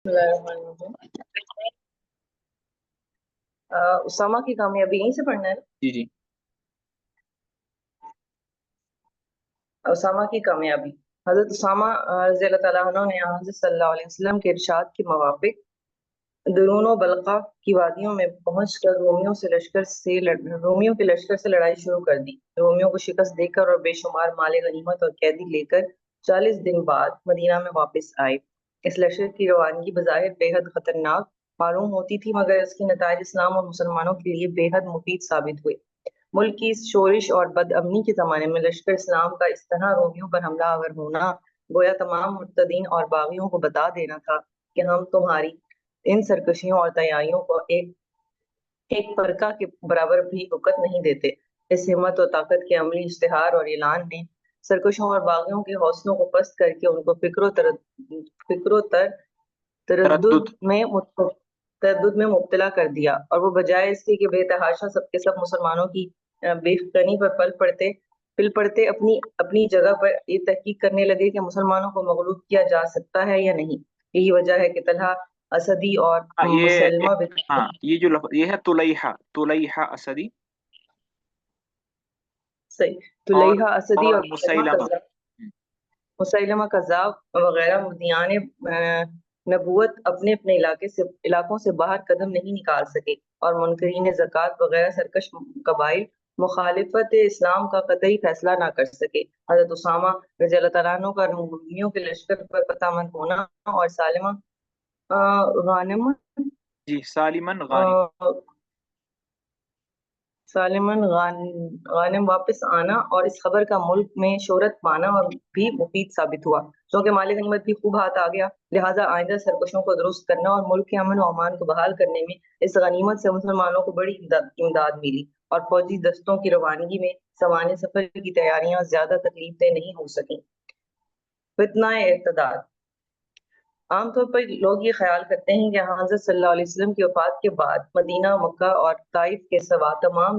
بسم اللہ الرحمن الرحیم۔ اسامہ کی کامیابی یہیں سے پڑھنا ہے نا؟ جی جی اسامہ کی کامیابی۔ حضرت اسامہ رضی اللہ تعالیٰ عنہ نے حضرت صلی اللہ علیہ وسلم کے ارشاد کے موافق درون و بلقا کی وادیوں میں پہنچ کر رومیوں کے لشکر سے لڑائی شروع کر دی۔ رومیوں کو شکست دے کر اور بے شمار مال غنیمت اور قیدی لے کر 40 دن بعد مدینہ میں واپس آئے۔ اس لشکر کی روانگی بظاہر بے حد خطرناک معلوم ہوتی تھی، مگر اس کے نتائج اسلام اور مسلمانوں کے لیے بے حد مفید ثابت ہوئے۔ ملک کی اس شورش اور بد امنی کے زمانے میں لشکر اسلام کا اس طرح رومیوں پر حملہ آور ہونا گویا تمام مرتدین اور باغیوں کو بتا دینا تھا کہ ہم تمہاری ان سرکشیوں اور تیاریوں کو ایک فرقہ کے برابر بھی وقت نہیں دیتے۔ اس ہمت و طاقت کے عملی اشتہار اور اعلان نے سرکشوں اور باغیوں کے حوصلوں کو پست کر کے ان کو فکر و تردد تردد میں مبتلا کر دیا، اور وہ بجائے اس کے بے تحاشا سب کے سب مسلمانوں کی بے فکری پر پل پڑتے اپنی جگہ پر یہ تحقیق کرنے لگے کہ مسلمانوں کو مغلوب کیا جا سکتا ہے یا نہیں۔ یہی وجہ ہے کہ طلحہ اسدی اور مسلمہ یہ جو یہ ہے طلیحہ اسدی اور طلیحہ اسدی اور مسیلمہ کذاب وغیرہ مدعیان نبوت اپنے اپنے علاقوں سے باہر قدم نہیں نکال سکے، اور منکرین زکوٰۃ وغیرہ سرکش قبائل مخالفت اسلام کا قطعی فیصلہ نہ کر سکے۔ حضرت اسامہ رضی اللہ تعالیٰ عنہ کا رومیوں کے لشکر پر فتح مند ہونا اور سالمن غانم واپس آنا اور اس خبر کا ملک میں شہرت پانا اور بھی مفید ثابت ہوا۔ چونکہ مال غنیمت بھی خوب ہاتھ آ گیا، لہٰذا آئندہ سرکشوں کو درست کرنا اور ملک کے امن و امان کو بحال کرنے میں اس غنیمت سے مسلمانوں کو بڑی امداد ملی، اور فوجی دستوں کی روانگی میں سوانح سفر کی تیاریاں زیادہ تکلیف دہ نہیں ہو سکیں۔ فتنہ ارتداد۔ عام طور پر لوگ یہ خیال کرتے ہیں کہ حضرت صلی اللہ علیہ وسلم کی وفات کے بعد مدینہ، مکہ اور طائف کے سوا تمام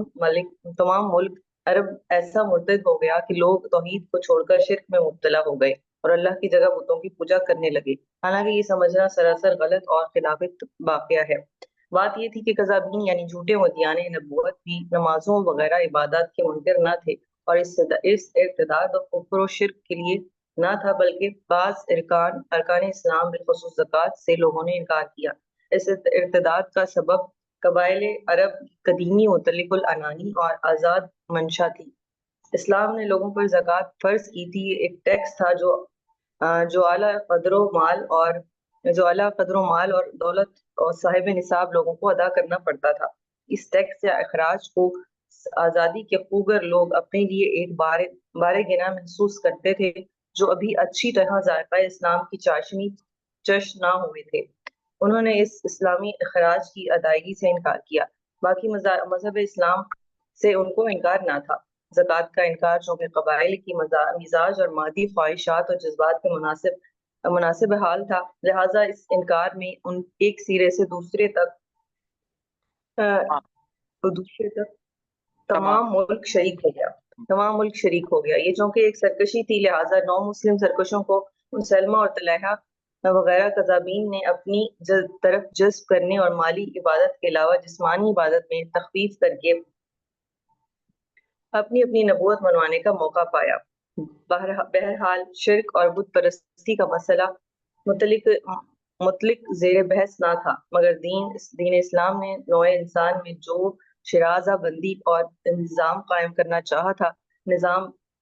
ملک عرب ایسا مرتد ہو گیا کہ لوگ توحید کو چھوڑ کر شرک میں مبتلا ہو گئے اور اللہ کی جگہ بتوں کی پوجا کرنے لگے۔ حالانکہ یہ سمجھنا سراسر غلط اور خلاف واقعہ ہے۔ بات یہ تھی کہ کذابین یعنی جھوٹے مدعیان نبوت بھی نمازوں وغیرہ عبادات کے منکر نہ تھے، اور اس ارتداد اور کفر و شرک کے لیے نہ تھا، بلکہ بعض ارکان اسلام بالخصوص زکوٰۃ سے لوگوں نے انکار کیا۔ اس ارتداد کا سبب قبائل عرب قدیمی مطلق العنانی اور آزاد منشا تھی۔ اسلام نے لوگوں پر زکوٰۃ فرض کی تھی۔ یہ ایک ٹیکس تھا جو اعلیٰ قدر و مال اور دولت اور صاحب نصاب لوگوں کو ادا کرنا پڑتا تھا۔ اس ٹیکس یا اخراج کو آزادی کے خوگر لوگ اپنے لیے ایک بارے گنا محسوس کرتے تھے، جو ابھی اچھی طرح ذائقہ اسلام کی چش نہ ہوئے تھے۔ انہوں نے اس اسلامی اخراج کی ادائیگی سے انکار کیا۔ باقی مذہب اسلام سے ان کو انکار نہ تھا۔ زکوٰۃ کا انکار چونکہ قبائل کی مزاج اور مادی خواہشات اور جذبات کے مناسب حال تھا، لہٰذا اس انکار میں ان ایک سرے سے دوسرے تک تمام ملک شریک ہو گیا۔ یہ چونکہ ایک سرکشی تھی، لہٰذا 9 مسلم سرکشوں کو مسلمہ اور طلحہ وغیرہ کذابین نے اپنی طرف جذب کرنے اور مالی عبادت کے علاوہ جسمانی عبادت میں تخفیف کر کے اپنی نبوت منوانے کا موقع پایا۔ بہرحال شرک اور بت پرستی کا مسئلہ مطلق زیر بحث نہ تھا، مگر دین اسلام نے نوع انسان میں جو شرازہ بندی اور نظام قائم کرنا چاہا تھا، نظام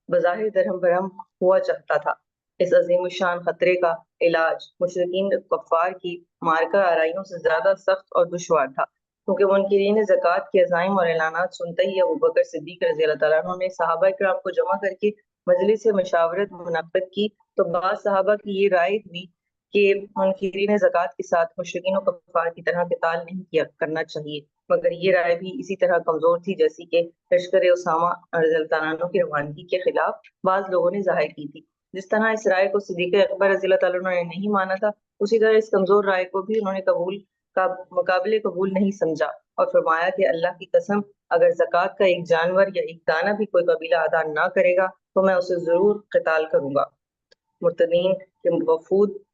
بظاہر درہم برہم ہوا چاہتا تھا۔ اس عظیم الشان خطرے کا علاج مشرکین کفار کی مارکہ آرائیوں سے زیادہ سخت اور دشوار تھا، کیونکہ منکرین زکوٰۃ کے عزائم اور اعلانات سنتے ہی ابوبکر صدیق رضی اللہ تعالیٰ عنہ نے صحابہ کرام کو جمع کر کے مجلس سے مشاورت منعقد کی، تو بعض صحابہ کی یہ رائے ہوئی کہ منکرین زکوٰۃ کے ساتھ مشرکین و کفار کی طرح قتال نہیں کرنا چاہیے، مگر یہ رائے بھی اسی طرح کمزور تھی جیسی کہ لشکر اسامہ رضی اللہ تعالیٰ عنہ کی روانگی کے خلاف بعض لوگوں نے ظاہر کی تھی۔ جس طرح اس رائے کو صدیق اکبر رضی اللہ تعالیٰ عنہ نے نہیں مانا تھا، اسی طرح اس کمزور رائے کو بھی انہوں نے مقابل قبول نہیں سمجھا، اور فرمایا کہ اللہ کی قسم، اگر زکوٰۃ کا ایک جانور یا ایک دانہ بھی کوئی قبیلہ ادا نہ کرے گا تو میں اسے ضرور قتال کروں گا۔ مرتدین کے وفود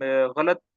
غلط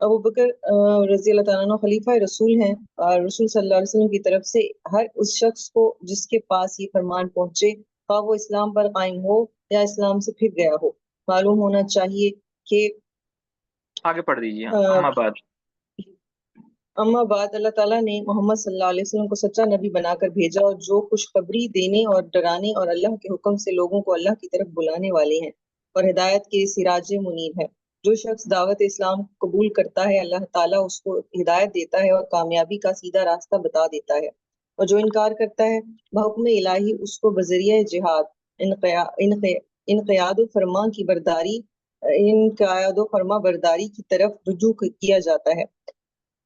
ابو بکر رضی اللہ تعالیٰ عنہ خلیفہ رسول ہیں، اور رسول صلی اللہ علیہ وسلم کی طرف سے ہر اس شخص کو جس کے پاس یہ فرمان پہنچے، خواہ وہ اسلام پر قائم ہو یا اسلام سے پھر گیا ہو، معلوم ہونا چاہیے کہ آگے پڑھ دیجیے. آ، اما بعد اما بعد، اللہ تعالیٰ نے محمد صلی اللہ علیہ وسلم کو سچا نبی بنا کر بھیجا، اور جو خوشخبری دینے اور ڈرانے اور اللہ کے حکم سے لوگوں کو اللہ کی طرف بلانے والے ہیں، اور ہدایت کے سراج منیر ہے. جو شخص دعوت اسلام قبول کرتا ہے، اللہ تعالیٰ اس کو ہدایت دیتا ہے اور کامیابی کا سیدھا راستہ بتا دیتا ہے، اور جو انکار کرتا ہے بحکم الہی اس کو بذریعہ جہاد انقیاد و فرما کی برداری انقیاد و فرما برداری کی طرف رجوع کیا جاتا ہے.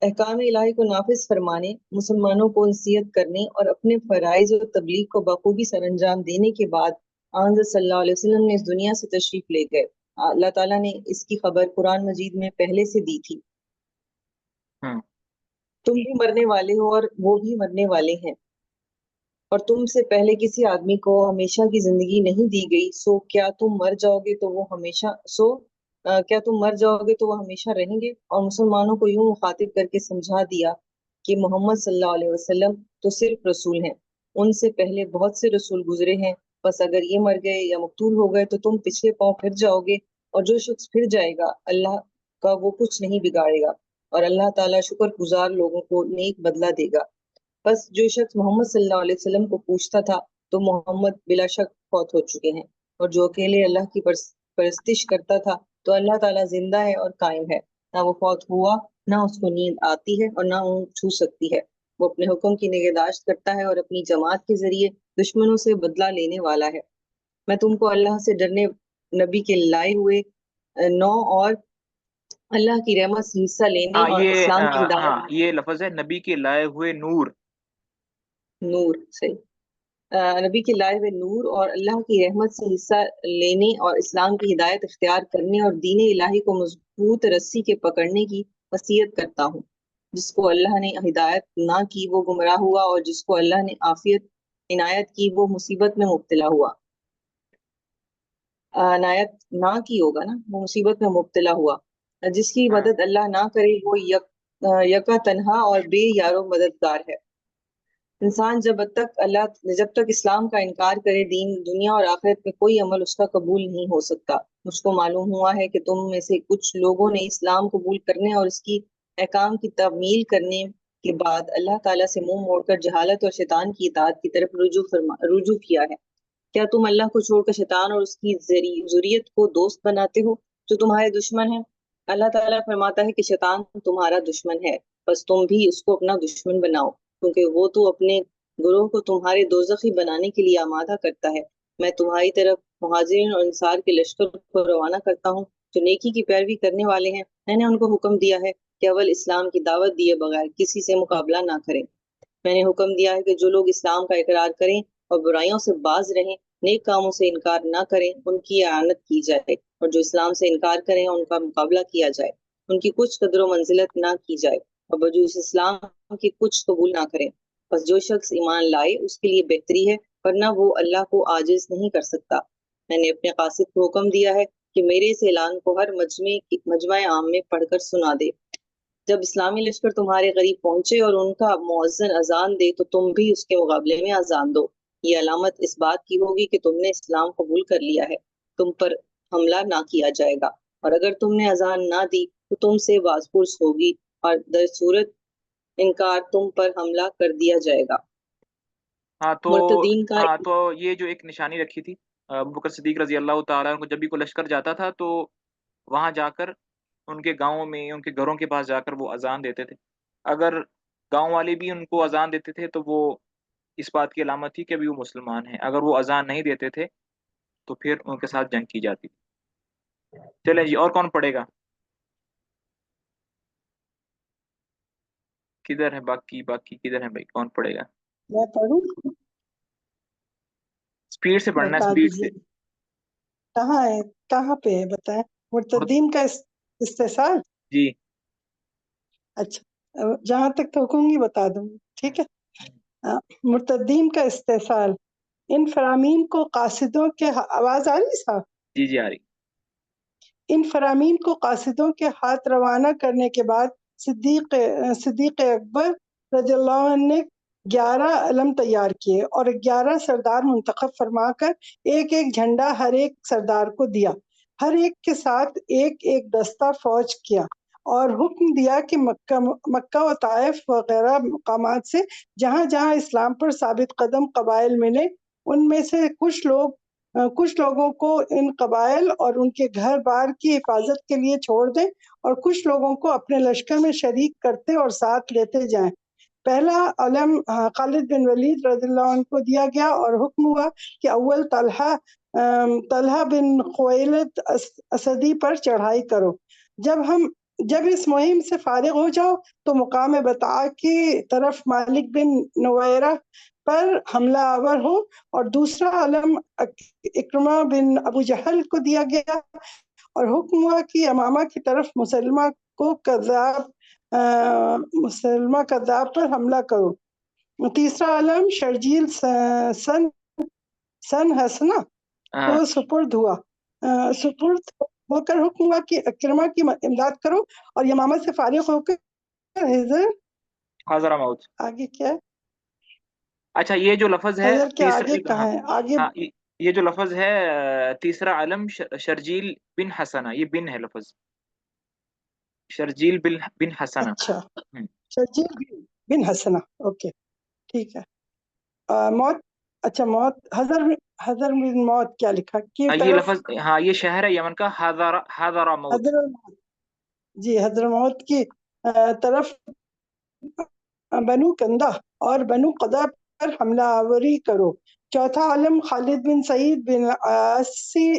احکام الہی کو نافذ فرمانے، مسلمانوں کو نصیحت کرنے اور اپنے فرائض و تبلیغ کو بخوبی سر انجام دینے کے بعد آن صلی اللہ علیہ وسلم نے اس دنیا سے تشریف لے گئے. اللہ تعالیٰ نے اس کی خبر قرآن مجید میں پہلے سے دی تھی. تم بھی مرنے والے ہو اور وہ بھی مرنے والے ہیں، اور تم سے پہلے کسی آدمی کو ہمیشہ کی زندگی نہیں دی گئی، کیا تم مر جاؤ گے تو وہ ہمیشہ رہیں گے. اور مسلمانوں کو یوں مخاطب کر کے سمجھا دیا کہ محمد صلی اللہ علیہ وسلم تو صرف رسول ہیں، ان سے پہلے بہت سے رسول گزرے ہیں، بس اگر یہ مر گئے یا مقتول ہو گئے تو تم پچھلے پاؤں پھر جاؤ گے، اور جو شخص پھر جائے گا اللہ کا وہ کچھ نہیں بگاڑے گا، اور اللہ تعالیٰ شکر گزار لوگوں کو نیک بدلہ دے گا. بس جو شخص محمد صلی اللہ علیہ وسلم کو پوچھتا تھا تو محمد بلا شک فوت ہو چکے ہیں، اور جو اکیلے اللہ کی پرستش کرتا تھا تو اللہ تعالیٰ زندہ ہے اور قائم ہے، نہ وہ فوت ہوا، نہ اس کو نیند آتی ہے اور نہ اونگ چھو سکتی ہے. وہ اپنے حکم کی نگہداشت کرتا ہے اور اپنی جماعت کے ذریعے دشمنوں سے بدلہ لینے والا ہے. میں تم کو اللہ سے ڈرنے نبی کے لائے ہوئے نو اور اللہ کی رحمت سے حصہ لینے اور اسلام کی ہدایت یہ لفظ ہے نبی کے لائے ہوئے نور. نور صحیح، نبی کے لائے ہوئے نور اور اللہ کی رحمت سے حصہ لینے اور اسلام کی ہدایت اختیار کرنے اور دین الہی کو مضبوط رسی کے پکڑنے کی وصیت کرتا ہوں. جس کو اللہ نے ہدایت نہ کی وہ گمراہ ہوا، اور جس کو اللہ نے عافیت عنایت کی وہ مصیبت میں مبتلا ہوا. عنایت نہ کی ہوگا نا، وہ مصیبت میں مبتلا ہوا. جس کی مدد اللہ نہ کرے وہ یکا تنہا اور بے یارو مددگار ہے. انسان جب تک اسلام کا انکار کرے دنیا اور آخرت میں کوئی عمل اس کا قبول نہیں ہو سکتا. مجھ کو معلوم ہوا ہے کہ تم میں سے کچھ لوگوں نے اسلام قبول کرنے اور اس کی احکام کی تعمیل کرنے کے بعد اللہ تعالیٰ سے منہ موڑ کر جہالت اور شیطان کی اطاعت کی طرف رجوع کیا ہے. کیا تم اللہ کو چھوڑ کر شیطان اور اس کی ذریت کو دوست بناتے ہو جو تمہارے دشمن ہیں؟ اللہ تعالیٰ فرماتا ہے کہ شیطان تمہارا دشمن ہے، بس تم بھی اس کو اپنا دشمن بناؤ، کیونکہ وہ تو اپنے گروہ کو تمہارے دوزخی بنانے کے لیے آمادہ کرتا ہے. میں تمہاری طرف مہاجرین اور انصار کے لشکر کو روانہ کرتا ہوں جو نیکی کی پیروی کرنے والے ہیں. میں نے ان کو حکم دیا ہے کہ اول اسلام کی دعوت دیے بغیر کسی سے مقابلہ نہ کریں. میں نے حکم دیا ہے کہ جو لوگ اسلام کا اقرار کریں اور برائیوں سے باز رہیں، نیک کاموں سے انکار نہ کریں، ان کی اعانت کی جائے، اور جو اسلام سے انکار کریں ان کا مقابلہ کیا جائے، ان کی کچھ قدر و منزلت نہ کی جائے، اور بجوز اسلام کی کچھ قبول نہ کریں. بس جو شخص ایمان لائے اس کے لیے بہتری ہے، ورنہ وہ اللہ کو عاجز نہیں کر سکتا. میں نے اپنے قاصد کو حکم دیا ہے کہ میرے اس اعلان کو ہر مجمع عام میں پڑھ کر سنا دے. جب اسلامی لشکر تمہارے قریب پہنچے اور ان کا مؤذن اذان دے تو تم بھی اس کے مقابلے میں اذان دو. یہ علامت اس بات کی ہوگی کہ تم نے اسلام قبول کر لیا ہے، تم پر حملہ نہ کیا جائے گا، اور اگر تم نے اذان نہ دی تو تم سے باز پرس ہوگی، اور در صورت انکار تم پر حملہ کر دیا جائے گا. مرتدین کا تو یہ جو ایک نشانی رکھی تھی ابو بکر صدیق رضی اللہ تعالیٰ عنہ کو، جب بھی کوئی لشکر جاتا تھا تو وہاں جا کر ان کے گاؤں میں، ان کے گھروں کے پاس جا کر وہ اذان دیتے تھے. اگر گاؤں والے بھی ان کو اذان دیتے تھے تو وہ اس بات کی علامت تھی کہ ابھی وہ مسلمان ہیں. اگر وہ اذان نہیں دیتے تھے تو پھر ان کے ساتھ جنگ کی جاتی تھی. چلیں جی، اور کون پڑھے گا؟ کدھر ہے باقی کدھر ہے بھائی؟ کون پڑھے گا؟ میں پڑھوں؟ سپیڈ سے پڑھنا ہے، بتا سپیڈ دیجیے سے. کہاں ہے، کہاں پہ ہے بتائیں. مرتدین کا استحصال. جی اچھا، جہاں تک تو حکم گی بتا دوں گی، ٹھیک ہے. مرتدین کا استحصال. ان فرامین کو قاصدوں کے آواز آ رہی صاحب؟ جی آ رہی. ان فرامین کو قاصدوں کے ہاتھ روانہ کرنے کے بعد صدیق اکبر رضی اللہ عنہ نے 11 علم تیار کیے اور 11 سردار منتخب فرما کر ایک ایک جھنڈا ہر ایک سردار کو دیا. ہر ایک کے ساتھ ایک ایک دستہ فوج کیا اور حکم دیا کہ مکہ و طائف وغیرہ مقامات سے جہاں جہاں اسلام پر ثابت قدم قبائل ملے ان میں سے کچھ لوگوں کو ان قبائل اور ان کے گھر بار کی حفاظت کے لیے چھوڑ دیں اور کچھ لوگوں کو اپنے لشکر میں شریک کرتے اور ساتھ لیتے جائیں. پہلا علم خالد بن ولید رضی اللہ عنہ کو دیا گیا اور حکم ہوا کہ اول طلحہ بن خویلد اسدی پر چڑھائی کرو. جب اس مہم سے فارغ ہو جاؤ تو مقام بطاع کی طرف مالک بن نویرہ پر حملہ آور ہو. اور دوسرا علم اکرمہ بن ابو جہل کو دیا گیا اور حکم ہوا کہ یمامہ کی طرف مسلمہ کذاب پر حملہ کرو. تیسرا علم شرجیل سن حسنہ کو سپرد ہو کر حکم ہوا کہ اکرمہ کی امداد کرو اور یمامہ سے فارغ ہو کر حضرموت. آگے کیا ہے؟ اچھا یہ جو لفظ ہے حضر کے آگے کہاں ہے؟ آگے یہ جو لفظ ہے تیسرا علم شرجیل بن حسنہ، یہ بن ہے لفظ شرجیل بن حسنہ. اچھا شرجیل بن حسنہ، اوکے ٹھیک ہے. موت، اچھا موت حضر بن موت کیا لکھا کی یہ طرف؟ لفظ ہاں یہ شہر ہے یمن کا حضرموت. جی حضرموت کی طرف بنو کندہ اور بنو قدہ پر حملہ آوری کرو. چوتھا علم خالد بن سعید بن عاصی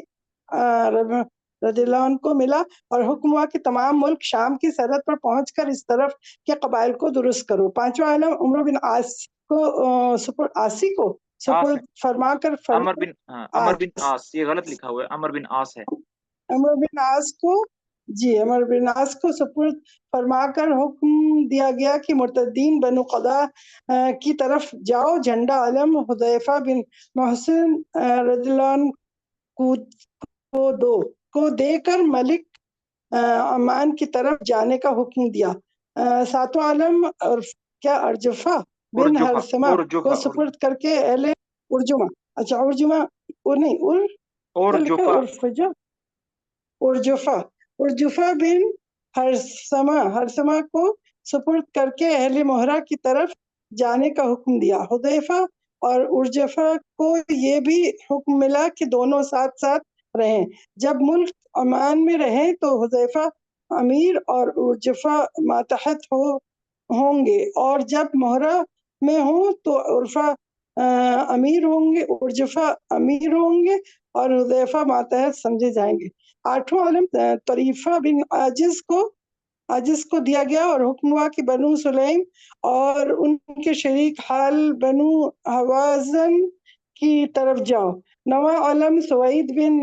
رضی اللہ عنہ کو ملا اور حکم ہوا کہ تمام ملک شام کی سرحد پر پہنچ کر اس طرف کے قبائل کو درست کرو. پانچواں علم عمر بن عاص کو سپرد فرما کر عمر بن عاص، یہ غلط لکھا ہوا ہے، عمر بن عاص ہے. عمر بن عاص کو سپرد فرما کر حکم دیا گیا کہ مرتدین بنو قضا کی طرف جاؤ. جھنڈا علم حذیفہ بن محسن رضی اللہ عنہ کو دے کر ملک عمان کی طرف جانے کا حکم دیا. ساتواں علم ارجفہ بن ہرثمہ کو سپرد کر کے اہل ارجمہ، اچھا ارجمہ نہیں ارجفہ بن ہرثمہ کو سپرد کر کے اہل مہرہ کی طرف جانے کا حکم دیا. حذیفہ اور ارجفہ کو یہ بھی حکم ملا کہ دونوں ساتھ ساتھ رہیں. جب ملک عمان میں رہیں تو حذیفہ امیر اور ارجفہ ماتحت ہوں گے اور جب مہرہ میں ہوں تو ارجفہ امیر ہوں گے اور حذیفہ ماتحت سمجھے جائیں گے. آٹھواں علم طریفہ بن عاجز کو دیا گیا اور حکم ہوا کہ بنو سلیم اور ان کے شریک حال بنو حوازن کی طرف جاؤ. نواں علم سوید بن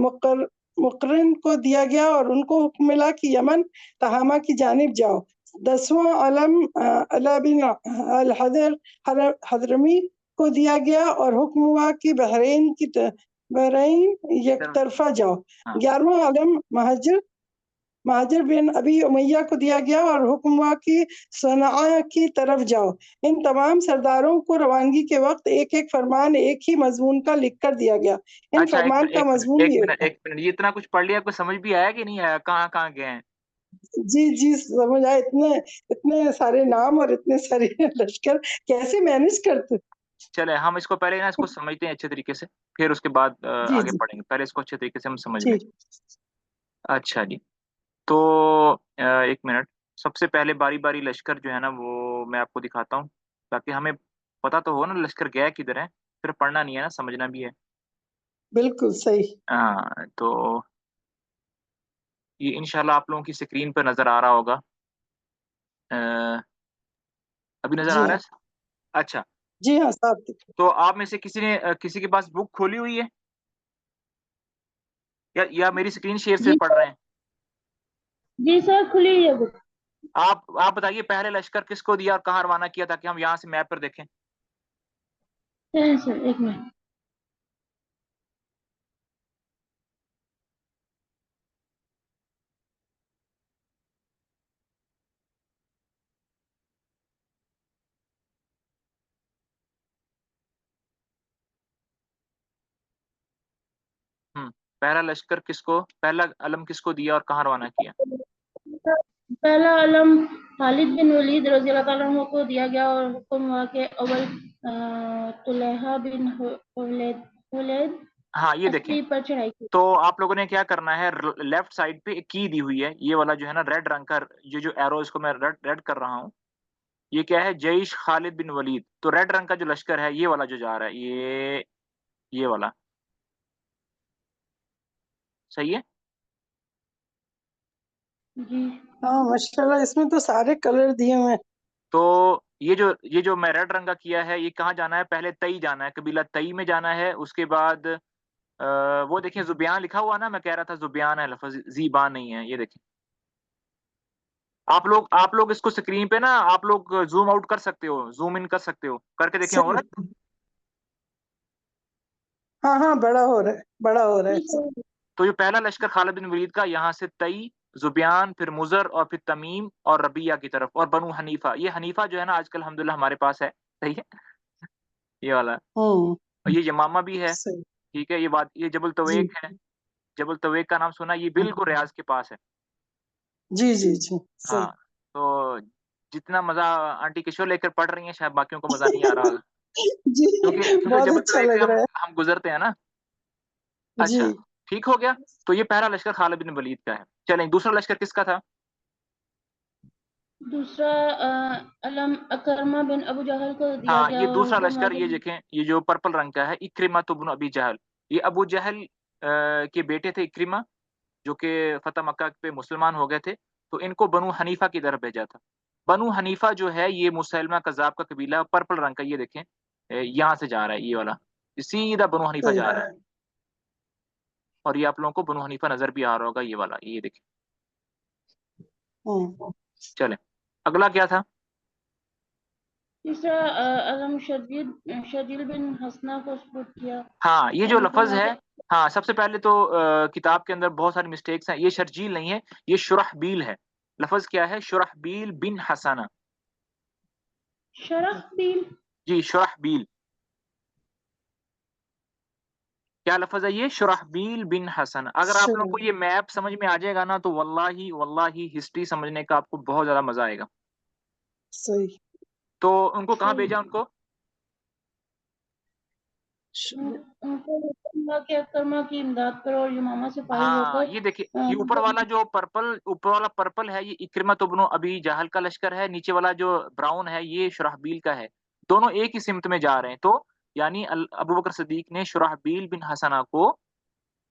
مقرن کو دیا گیا اور ان کو حکم ملا کہ یمن تہامہ کی جانب جاؤ. 10واں علم علا بن حضرمی کو دیا گیا اور حکم ہوا کہ بحرین یک طرفہ جاؤ. 11واں علم مہاجر بن ابی امیہ کو دیا گیا اور حکم ہوا کہ صنعاء کی طرف جاؤ. ان تمام سرداروں کو روانگی کے وقت ایک ایک فرمان ایک ہی مضمون کا لکھ کر دیا گیا. ان فرمان کا مضمون ایک منٹ یہ اتنا کچھ پڑھ لیا، کوئی سمجھ بھی آیا کہ نہیں آیا؟ کہاں گئے ہیں؟ جی سمجھ آئے. اتنے سارے نام اور اتنے سارے لشکر کیسے مینج کرتے؟ چلے ہم اس کو پہلے اس کو سمجھتے ہیں اچھے طریقے سے، پھر اس کے بعد آگے پڑھیں گے. پہلے اس کو اچھے طریقے سے ہم سمجھ لیں. اچھا جی، تو ایک منٹ، سب سے پہلے باری باری لشکر جو ہے نا وہ میں آپ کو دکھاتا ہوں تاکہ ہمیں پتہ تو ہو نا لشکر گیا کدھر ہے. پھر پڑھنا نہیں ہے نا، سمجھنا بھی ہے. بالکل صحیح. تو یہ انشاءاللہ آپ لوگوں کی سکرین پر نظر آ رہا ہوگا. ابھی نظر آ رہا ہے؟ اچھا جی ہاں صاحب. تو آپ میں سے کسی کے پاس بک کھولی ہوئی ہے یا میری سکرین شیئر سے پڑھ رہے ہیں؟ جی سر کھلی ہوئی ہے بک. آپ بتائیے پہلے لشکر کس کو دیا اور کہاں روانہ کیا تاکہ ہم یہاں سے میپ پر دیکھیں. سر ایک منٹ. پہلا لشکر کس کو، پہلا علم کس کو دیا اور کہاں روانہ کیا؟ پہلا علم خالد بن ولید رضی اللہ تعالیٰ عنہ کو دیا گیا اور حکم ہوا کہ اول طلحہ بن خولید ہاں یہ دیکھیں، اسری پر چڑھائی کی۔ تو آپ لوگوں نے کیا کرنا ہے، لیفٹ سائڈ پہ ایک کی دی ہوئی ہے، یہ والا جو ہے نا ریڈ رنگ کا، یہ جو ایرو اس کو میں ریڈ کر رہا ہوں، یہ کیا ہے، جیش خالد بن ولید۔ تو ریڈ رنگ کا جو لشکر ہے یہ والا جو جا رہا ہے، یہ والا صحیح ہے۔ جی ہاں ماشاءاللہ، اس میں تو سارے کلر دیے ہوئے ہیں۔ تو یہ جو میں ریڈ رنگ کا کیا ہے، یہ کہاں جانا ہے، پہلے تئی جانا ہے، قبیلہ تئی میں جانا ہے، اس کے بعد وہ دیکھیں زبیان لکھا ہوا نا، میں کہہ رہا تھا زبیان ہے لفظ، زیبان نہیں ہے، یہ دیکھیں آپ لوگ اس کو سکرین پہ نا آپ لوگ زوم آؤٹ کر سکتے ہو، زوم ان کر سکتے ہو، کر کے دیکھیں، ہو رہا ہے؟ ہاں ہاں، بڑا ہو رہا ہے، بڑا ہو رہا ہے۔ تو یہ پہلا لشکر خالد بن ولید کا یہاں سے تئی، زبیان، پھر مزر، اور پھر تمیم اور ربیہ کی طرف، اور بنو حنیفہ۔ یہ حنیفہ جو ہے نا آج کل الحمدللہ ہمارے پاس ہے، صحیح ہے، یہ والا، اور یہ یمامہ بھی ہے، صحیح۔ ٹھیک ہے، یہ جبل جی طویق ہے، جبل طویق کا نام سنا، یہ بالکل ریاض کے پاس ہے۔ جی جی جی صحیح۔ ہاں، تو جتنا مزہ آنٹی کشور لے کر پڑھ رہی ہیں شاید باقیوں کو مزہ نہیں آ رہا ہوگا، جی کیونکہ بہت جبل اچھا طویق سے لگ رہا ہم گزرتے ہیں نا۔ ہے۔ جی اچھا ٹھیک ہو گیا، تو یہ پہلا لشکر خالد بن ولید کا ہے۔ چلیں دوسرا لشکر کس کا تھا؟ دوسرا علم اکرمہ بن ابو جہل کو دیا ہاں گیا یہ اور دوسرا حکم ہوا لشکر، کہ یہ دیکھیں یہ جو پرپل رنگ کا ہے، اکرمہ بن ابی جہل، یہ ابو جہل کے بیٹے تھے اکرمہ، جو کہ فتح مکہ پہ مسلمان ہو گئے تھے، تو ان کو بنو حنیفہ کی طرف بھیجا تھا۔ بنو حنیفہ جو ہے یہ مسلمہ کذاب کا قبیلہ، پرپل رنگ کا، یہ دیکھیں یہاں سے جا رہا ہے، یہ والا سیدھا بنو حنیفہ صحیح۔ جا رہا ہے، اور یہ آپ لوگوں کو بنو حنیفہ نظر بھی آ رہا ہوگا، یہ والا، یہ دیکھیں۔ چلیں اگلا کیا تھا؟ تیسرا علم شرجیل بن حسنہ کو سپرد کیا ہاں یہ جو اور حکم لفظ ہوا ہے، کہ ہاں سب سے پہلے تو کتاب کے اندر بہت ساری مسٹیکس ہیں، یہ شرجیل نہیں ہے، یہ شرحبیل ہے۔ لفظ کیا ہے؟ شرحبیل بن حسنہ، شرحبیل۔ جی شرحبیل، کیا لفظ ہے یہ؟ شرحبیل بن حسن۔ اگر آپ لوگ کو یہ میپ سمجھ میں آ جائے گا نا تو واللہ ہسٹری سمجھنے کا آپ کو بہت زیادہ مزہ آئے گا۔ صحیح۔ تو ان کو کہاں بھیجا؟ ان کو ان کو حکم ہوا کہ اکرمہ کی امداد کرو اور یمامہ سے فائل ہو ہاں کر یہ دیکھیے، یہ اوپر والا جو اوپر والا پرپل ہے یہ اکرمہ بن ابی جہل کا لشکر ہے، نیچے والا جو براؤن ہے یہ شرحبیل کا ہے، دونوں ایک ہی سمت میں جا رہے ہیں۔ تو یعنی ابو بکر صدیق نے شرحبیل بن حسنہ کو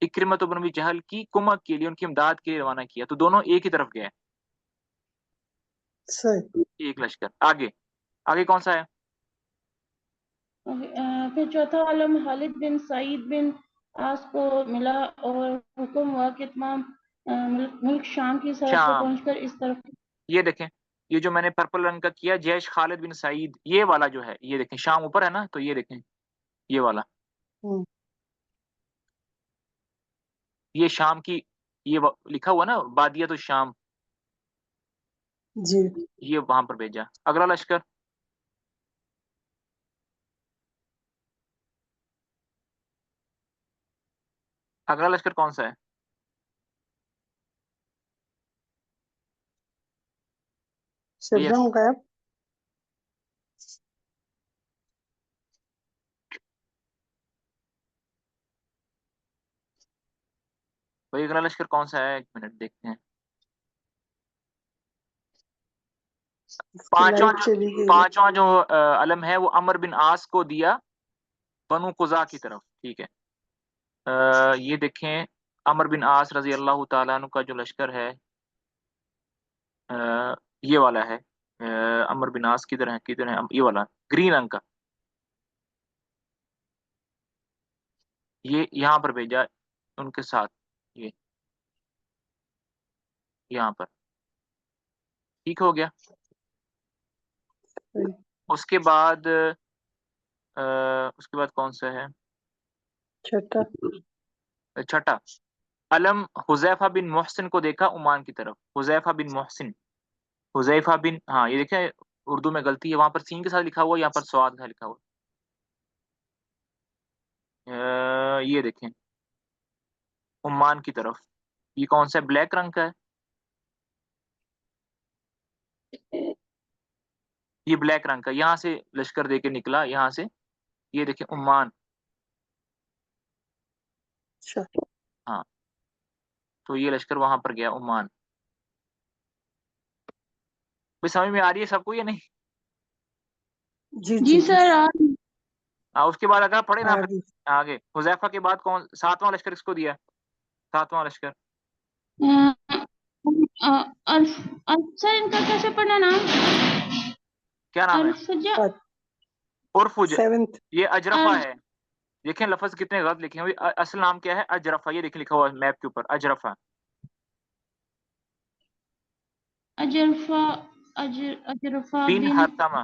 اکرمہ بن ابی جہل کی کمک کے لیے، ان کی امداد کے لیے روانہ کیا، تو دونوں ایک ہی طرف گئے، صحیح۔ ایک لشکر۔ آگے کون سا ہے؟ پھر چوتھا علم خالد بن سعید بن عاص کو ملا اور حکم ہوا کہ تمام ملک شام کی سرحد پر شام، پہنچ کر اس طرف۔ یہ دیکھیں یہ جو میں نے پرپل رنگ کا کیا، جیش خالد بن سعید، یہ والا جو ہے، یہ دیکھیں شام اوپر ہے نا، تو یہ دیکھیں یہ والا، یہ شام کی، یہ لکھا ہوا نا بادیت الشام، جی یہ وہاں پر بھیجا۔ اگلا لشکر کون سا ہے؟ شبنم غیب۔ بھائی اگلا لشکر کون سا ہے؟ ایک منٹ دیکھتے ہیں۔ اس کی لائٹ چلی گئی ہے۔ پانچواں جو علم ہے وہ عمر بن عاص کو دیا، بنو قزا کی طرف، ٹھیک ہے۔ یہ دیکھیں عمر بن عاص رضی اللہ تعالیٰ عنہ کا جو لشکر ہے، یہ والا ہے، عمر بن عاص کدھر ہے، یہ والا گرین رنگ کا، یہ یہاں پر بھیجا ان کے ساتھ، یہ یہاں پر، ٹھیک ہو گیا۔ اس کے بعد کون سا ہے؟ چھٹا علم حذیفہ بن محسن کو دیکھا عمان کی طرف، حذیفہ بن محسن، حذیفہ بن، ہاں یہ دیکھیں اردو میں غلطی ہے، وہاں پر سین کے ساتھ لکھا ہوا، یہاں پر سواد کا لکھا ہوا، یہ دیکھیں عمان کی طرف. یہ کون سا ہے؟ بلیک رنگ کا ہے. یہ بلیک رنگ کا یہاں سے لشکر دے کے نکلا یہاں سے. یہ دیکھیں عمان. اچھا ہاں تو یہ لشکر وہاں پر گیا عمان. بھائی سمجھ میں آ رہی ہے سب کو یا نہیں؟ جی جی سر اس کے بعد اگر پڑھے نا آگے آگے حذیفہ کے بعد کون ساتواں لشکر کس کو دیا؟ ساتواں لشکر سر ان کا کیسے پڑھنا نام؟ کیا نام ہے؟ الفجا ارفج. سیونتھ یہ اجرفہ ہے. دیکھیں لفظ کتنے غلط لکھے ہوئے. اصل نام کیا ہے؟ اجرفہ. یہ دیکھیں لکھا ہوا ہے میپ کے اوپر اجرفہ. اجرفا بن بن حرثمہ.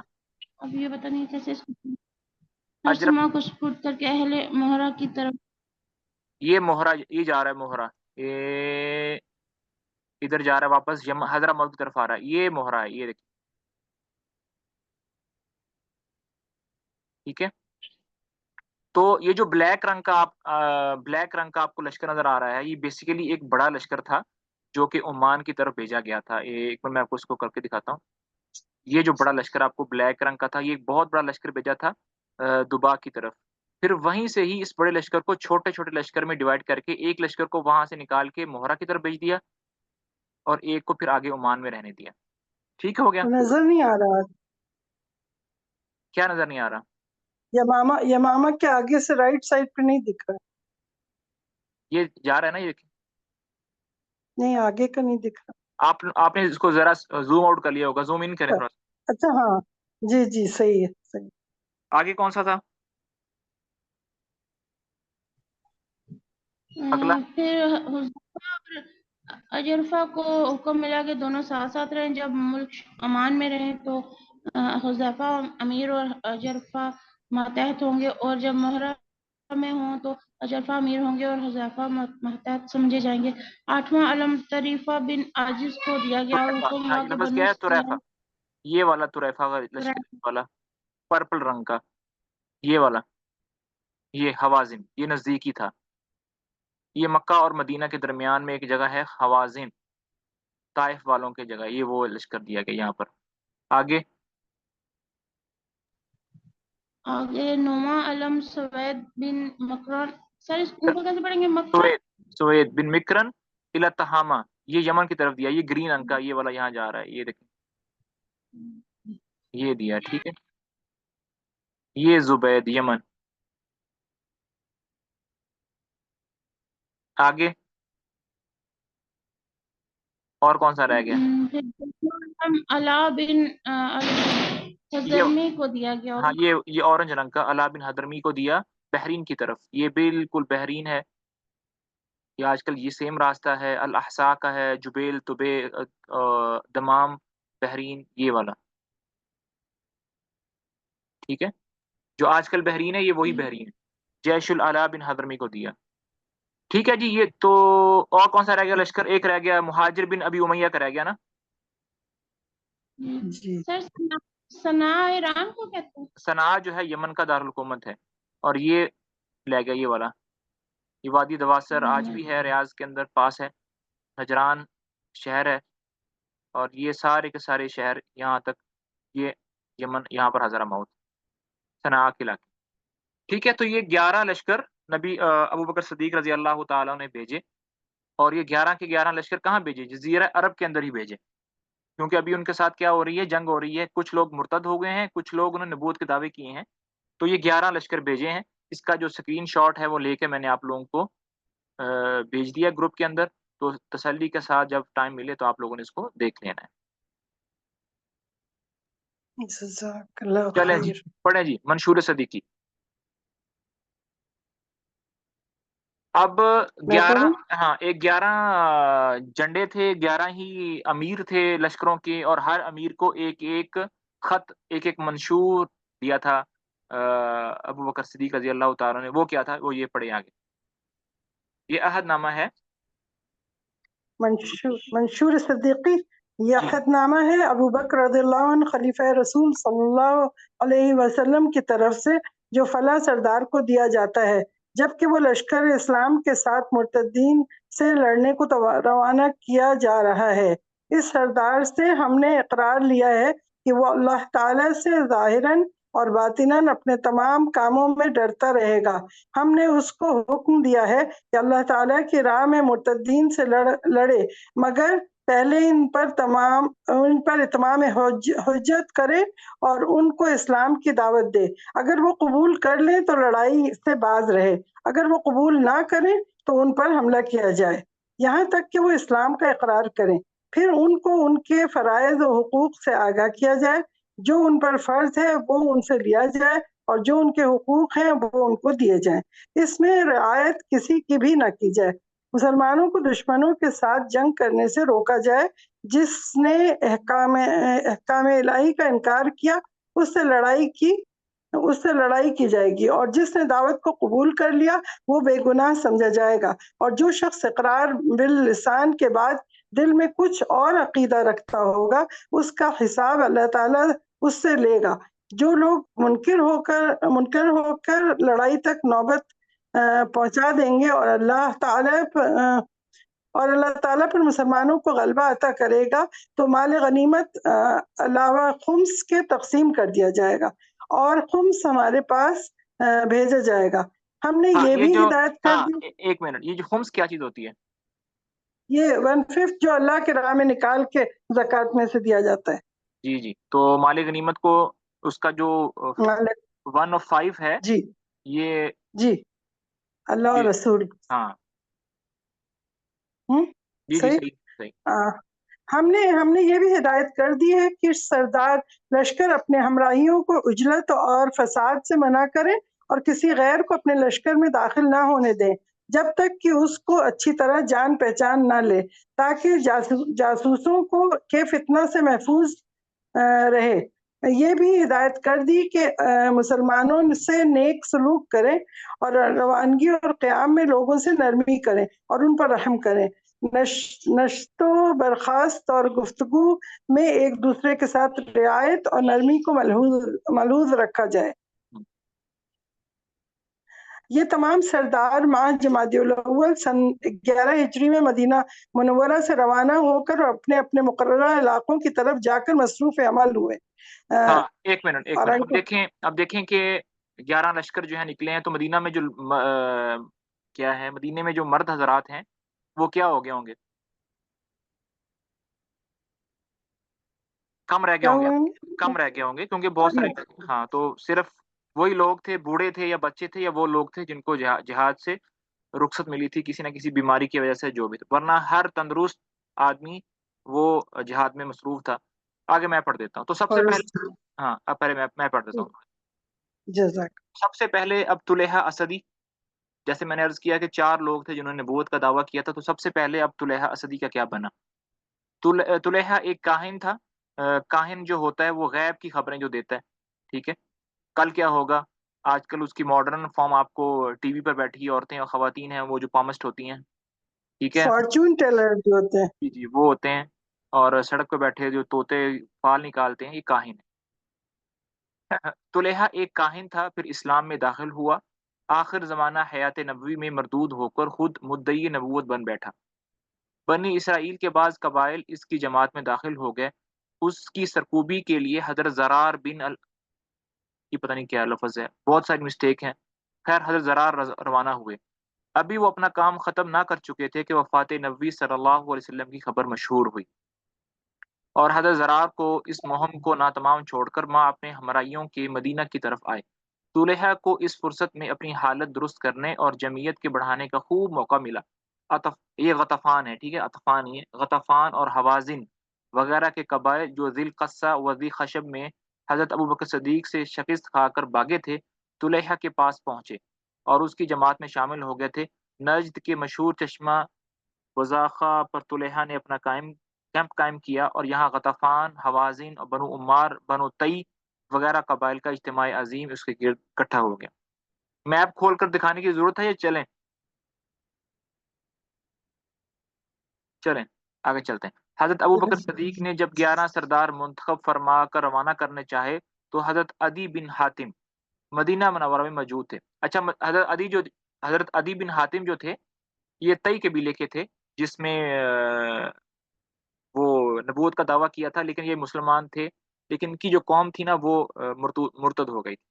اب یہ پتہ نہیں کیسے اس کو اجرف ہرسما کو سپرد کر کے اہل مہرہ کی طرف. یہ مہرہ یہ جا رہا ہے مہرہ. یہ ادھر جا رہا ہے واپس حضرموت کی طرف آ رہا ہے. یہ مہرہ ہے. یہ دیکھیں ٹھیک ہے. تو یہ جو بلیک رنگ کا آپ کو لشکر نظر آ رہا ہے یہ بیسیکلی ایک بڑا لشکر تھا جو کہ عمان کی طرف بھیجا گیا تھا. ایک بار میں آپ کو اس کو کر کے دکھاتا ہوں. یہ جو بڑا لشکر آپ کو بلیک رنگ کا تھا یہ ایک بہت بڑا لشکر بھیجا تھا دبا کی طرف. پھر وہیں سے ہی اس بڑے لشکر کو چھوٹے چھوٹے لشکر میں ڈیوائڈ کر کے ایک لشکر کو وہاں سے نکال کے مہرہ کی طرف بھیج دیا اور ایک کو پھر آگے عمان میں رہنے دیا. ٹھیک ہو گیا؟ نظر نہیں آ رہا. کیا نظر نہیں آ رہا؟ یمامہ کے آگے سے رائٹ سائڈ پہ نہیں دکھ رہا. یہ جا رہا ہے نا. یہ نہیں آگے کا نہیں دکھ رہا. آپ نے اس کو ذرا زوم آؤٹ کر لیا ہوگا. زوم ان کریں تھوڑا. اچھا ہاں جی جی صحیح ہے صحیح. آگے کون سا تھا اگلا؟ پھر حذیفہ اور اجرفہ کو حکم ملا کہ دونوں ساتھ ساتھ رہیں. جب ملک امان میں رہیں تو حذیفہ امیر اور اجرفہ ماتحت ہوں گے اور جب مہرہ میں ہوں تو اجرفہ امیر ہوں گے اور حذیفہ ماتحت سمجھے جائیں گے. 8واں علم طریفہ بن عاجز کو دیا گیا اور حکم ہاں ہوا یہ کہ لفظ بنو کیا ہے؟ سلیم طریفہ. یہ والا طریفہ کا لشکر والا پرپل رنگ کا. یہ والا یہ حوازن یہ نزدیکی تھا. یہ مکہ اور مدینہ کے درمیان میں ایک جگہ ہے حوازن. طائف والوں کی جگہ. یہ وہ لشکر دیا گیا یہاں پر. آگے آگے 9واں علم سوید بن مکران. سر اس کو کیسے پڑھیں گے؟ مکران سوید بن مکرن الی تہامہ. یہ یمن کی طرف دیا. یہ گرین رنگ کا یہ والا یہاں جا رہا ہے. یہ دیکھیں یہ دیا. ٹھیک ہے. یہ زبید یمن. آگے اور کون سا رہ گیا؟ علا بن حضرمی کو دیا گیا. ہاں یہ اورنج رنگ کا علا بن حضرمی کو دیا بحرین کی طرف. یہ بالکل بحرین ہے. یہ آج کل یہ سیم راستہ ہے. الاحساء کا ہے. جبیل طبے دمام بحرین یہ والا. ٹھیک ہے. جو آج کل بحرین ہے یہ وہی بحرین ہے. جیش العلا بن حضرمی کو دیا. ٹھیک ہے جی. یہ تو اور کون سا رہ گیا لشکر؟ ایک رہ گیا مہاجر بن ابی امیہ کا رہ گیا نا. جی سر صنعاء ایران کو کہتے ہیں. صنعاء جو ہے یمن کا دارالحکومت ہے. اور یہ لے گیا یہ والا. یہ وادی دواسر آج بھی ہے ریاض کے اندر پاس ہے. نجران شہر ہے. اور یہ سارے کے سارے شہر یہاں تک یہ یمن یہاں پر حضرموت صنعاء کے علاقے. ٹھیک ہے. تو یہ 11 لشکر نبی ابوبکر صدیق رضی اللہ تعالیٰ نے بھیجے. اور یہ 11 کے 11 لشکر کہاں بھیجے؟ جزیرہ عرب کے اندر ہی بھیجے. کیونکہ ابھی ان کے ساتھ کیا ہو رہی ہے؟ جنگ ہو رہی ہے. کچھ لوگ مرتد ہو گئے ہیں. کچھ لوگ انہوں نے نبوت کے دعوے کیے ہیں. تو یہ 11 لشکر بھیجے ہیں. اس کا جو سکرین شاٹ ہے وہ لے کے میں نے آپ لوگوں کو بھیج دیا گروپ کے اندر. تو تسلی کے ساتھ جب ٹائم ملے تو آپ لوگوں نے اس کو دیکھ لینا ہے. جزاک اللہ چلیں جی خیر. پڑھیں جی منشور صدیقی. اب میں 11 پڑھوں؟ ہاں 11 جنڈے تھے. 11 ہی امیر تھے لشکروں کے. اور ہر امیر کو ایک ایک خط ایک ایک منشور دیا تھا ابو بکر صدیق رضی اللہ تعالیٰ نے. وہ کیا تھا؟ وہ یہ پڑھے آگے. یہ عہد نامہ ہے. منشور صدیقی یہ عہد نامہ ہے ابو بکر رضی اللہ عنہ خلیفہ رسول صلی اللہ علیہ وسلم کی طرف سے جو فلاں سردار کو دیا جاتا ہے جبکہ وہ لشکر اسلام کے ساتھ مرتدین سے لڑنے کو روانہ کیا جا رہا ہے۔ اس سردار سے ہم نے اقرار لیا ہے کہ وہ اللہ تعالیٰ سے ظاہراً اور باطناً اپنے تمام کاموں میں ڈرتا رہے گا۔ ہم نے اس کو حکم دیا ہے کہ اللہ تعالیٰ کی راہ میں مرتدین سے لڑے، مگر پہلے ان پر اتمام حجت کرے اور ان کو اسلام کی دعوت دے۔ اگر وہ قبول کر لیں تو لڑائی سے باز رہے، اگر وہ قبول نہ کریں تو ان پر حملہ کیا جائے، یہاں تک کہ وہ اسلام کا اقرار کریں۔ پھر ان کو ان کے فرائض و حقوق سے آگاہ کیا جائے، جو ان پر فرض ہے وہ ان سے لیا جائے اور جو ان کے حقوق ہیں وہ ان کو دیے جائیں۔ اس میں رعایت کسی کی بھی نہ کی جائے۔ مسلمانوں کو دشمنوں کے ساتھ جنگ کرنے سے روکا جائے۔ جس نے احکام الہی کا انکار کیا اس سے لڑائی کی جائے گی، اور جس نے دعوت کو قبول کر لیا وہ بے گناہ سمجھا جائے گا، اور جو شخص اقرار باللسان کے بعد دل میں کچھ اور عقیدہ رکھتا ہوگا اس کا حساب اللہ تعالیٰ اس سے لے گا۔ جو لوگ منکر ہو کر لڑائی تک نوبت پہنچا دیں گے اور اللہ تعالیٰ پر مسلمانوں کو غلبہ عطا کرے گا تو مال غنیمت علاوہ خمس کے تقسیم کر دیا جائے گا اور خمس ہمارے پاس بھیجا جائے گا۔ ہم نے یہ بھی ہدایت کر دی۔ ایک منٹ، یہ جو خمس کیا چیز ہوتی ہے؟ یہ 1/5 جو اللہ کے راہ میں نکال کے زکوٰۃ میں سے دیا جاتا ہے۔ جی جی، تو مال غنیمت کو اس کا جو 1/5 ہے، جی یہ جی اللہ اور رسول، ہاں جی صحیح۔ ہم نے یہ بھی ہدایت کر دی ہے کہ سردار لشکر اپنے ہمراہیوں کو عجلت اور فساد سے منع کرے اور کسی غیر کو اپنے لشکر میں داخل نہ ہونے دیں جب تک کہ اس کو اچھی طرح جان پہچان نہ لے، تاکہ جاسوسوں کے فتنہ سے محفوظ رہے۔ یہ بھی ہدایت کر دی کہ مسلمانوں سے نیک سلوک کریں اور روانگی اور قیام میں لوگوں سے نرمی کریں اور ان پر رحم کریں۔ نشست و برخاست اور گفتگو میں ایک دوسرے کے ساتھ رعایت اور نرمی کو ملحوظ رکھا جائے۔ یہ تمام سردار ماہ جمادی الاول سن 11 ہجری میں مدینہ منورہ سے روانہ ہو کر اور اپنے اپنے مقررہ علاقوں کی طرف جا کر مصروف عمل ہوئے۔ ایک منٹ اب دیکھیں کہ 11 لشکر جو ہے نکلے ہیں، تو مدینہ میں جو کیا ہے، مدینے میں جو مرد حضرات ہیں وہ کیا ہو گئے ہوں گے؟ کم رہ گئے ہوں گے کیونکہ بہت سارے، ہاں، تو صرف وہی لوگ تھے، بوڑھے تھے یا بچے تھے یا وہ لوگ تھے جن کو جہاد سے رخصت ملی تھی کسی نہ کسی بیماری کی وجہ سے، جو بھی تھا، ورنہ ہر تندرست آدمی وہ جہاد میں مصروف تھا۔ آگے میں پڑھ دیتا ہوں۔ تو سب سے پہلے، ہاں اب پہلے میں پڑھ دیتا ہوں۔ سب سے پہلے اب طلحہ اسدی، جیسے میں نے عرض کیا کہ 4 لوگ تھے جنہوں نے نبوت کا دعویٰ کیا تھا، تو سب سے پہلے اب طلحہ اسدی کا کیا بنا؟ طلحہ ایک کاہن تھا۔ کاہن جو ہوتا ہے وہ غیب کی خبریں جو دیتا ہے، ٹھیک ہے، کل کیا ہوگا، آج کل اس کی ماڈرن فارم آپ کو ٹی وی پر بیٹھی عورتیں اور خواتین ہیں وہ جو پامسٹ ہوتی ہیں، ٹھیک ہے، فارچون ٹیلر جو ہوتے ہیں، جی وہ ہوتے ہیں، اور سڑک پہ بیٹھے جو طوطے پال نکالتے ہیں، یہ کاہن ہے۔ طلحہ ایک کاہن تھا، پھر اسلام میں داخل ہوا، آخر زمانہ حیات نبوی میں مردود ہو کر خود مدعی نبوت بن بیٹھا۔ بنی اسرائیل کے بعض قبائل اس کی جماعت میں داخل ہو گئے۔ اس کی سرکوبی کے لیے حضرت زرار بن یہ پتہ نہیں کیا لفظ ہے، بہت ساری مسٹیک ہیں، خیر حضرت زرار روانہ ہوئے۔ ابھی وہ اپنا کام ختم نہ کر چکے تھے کہ وفات نبوی صلی اللہ علیہ وسلم کی خبر مشہور ہوئی، اور حضرت زرار کو اس مہم کو ناتمام چھوڑ کر ماں اپنے ہمراہیوں کے مدینہ کی طرف آئے۔ طلحہ کو اس فرصت میں اپنی حالت درست کرنے اور جمعیت کے بڑھانے کا خوب موقع ملا۔ یہ غطفان ہے، ٹھیک ہے، اطفان، یہ غطفان اور حوازن وغیرہ کے قبائل جو ذی القصہ و ذی خشب میں حضرت ابوبکر صدیق سے شکست کھا کر بھاگے تھے، طلحہ کے پاس پہنچے اور اس کی جماعت میں شامل ہو گئے تھے۔ نجد کے مشہور چشمہ وزاخہ پر طلحہ نے اپنا کیمپ قائم کیا اور یہاں غطفان، حوازن اور بنو عمار، بنو تئی وغیرہ قبائل کا اجتماع عظیم اس کے گرد اکٹھا ہو گیا۔ میپ کھول کر دکھانے کی ضرورت ہے یا چلیں آگے چلتے ہیں۔ حضرت ابوبکر صدیق نے جب 11 سردار منتخب فرما کر روانہ کرنے چاہے تو حضرت عدی بن حاتم مدینہ منورہ میں موجود تھے۔ اچھا، حضرت عدی جو حضرت عدی بن حاتم جو تھے یہ تئی قبیلے کے تھے، جس میں وہ نبوت کا دعویٰ کیا تھا، لیکن یہ مسلمان تھے، لیکن ان کی جو قوم تھی نا وہ مرتد ہو گئی تھی۔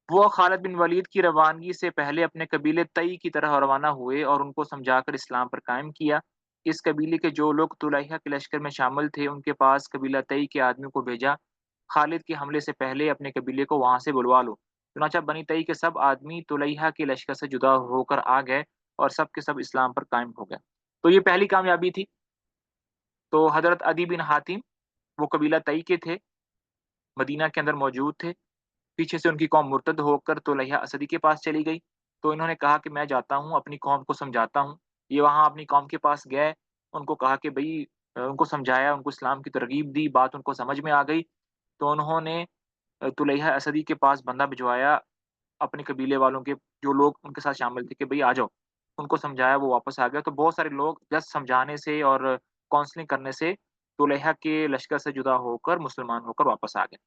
وہ خالد بن ولید کی روانگی سے پہلے اپنے قبیلے تئی کی طرح روانہ ہوئے اور ان کو سمجھا کر اسلام پر قائم کیا۔ اس قبیلے کے جو لوگ طلحہ کے لشکر میں شامل تھے ان کے پاس قبیلہ تئی کے آدمیوں کو بھیجا، خالد کے حملے سے پہلے اپنے قبیلے کو وہاں سے بلوا لو۔ چنانچہ بنی تئی کے سب آدمی طلحہ کے لشکر سے جدا ہو کر آ گئے اور سب کے سب اسلام پر قائم ہو گئے۔ تو یہ پہلی کامیابی تھی۔ تو حضرت عدی بن حاتم وہ قبیلہ تئی کے تھے، مدینہ کے اندر موجود تھے، پیچھے سے ان کی قوم مرتد ہو کر طلحہ اسدی کے پاس چلی گئی، تو انہوں نے کہا کہ میں جاتا ہوں اپنی قوم کو سمجھاتا ہوں۔ یہ وہاں اپنی قوم کے پاس گئے، ان کو کہا کہ بھئی ان کو سمجھایا، ان کو اسلام کی ترغیب دی، بات ان کو سمجھ میں آ گئی، تو انہوں نے طلحہ اسدی کے پاس بندہ بھجوایا اپنے قبیلے والوں کے جو لوگ ان کے ساتھ شامل تھے کہ بھئی آ جاؤ، ان کو سمجھایا، وہ واپس آ گیا۔ تو بہت سارے لوگ جس سمجھانے سے اور کاؤنسلنگ کرنے سے طلحہ کے لشکر سے جدا ہو کر مسلمان ہو کر واپس آ گئے۔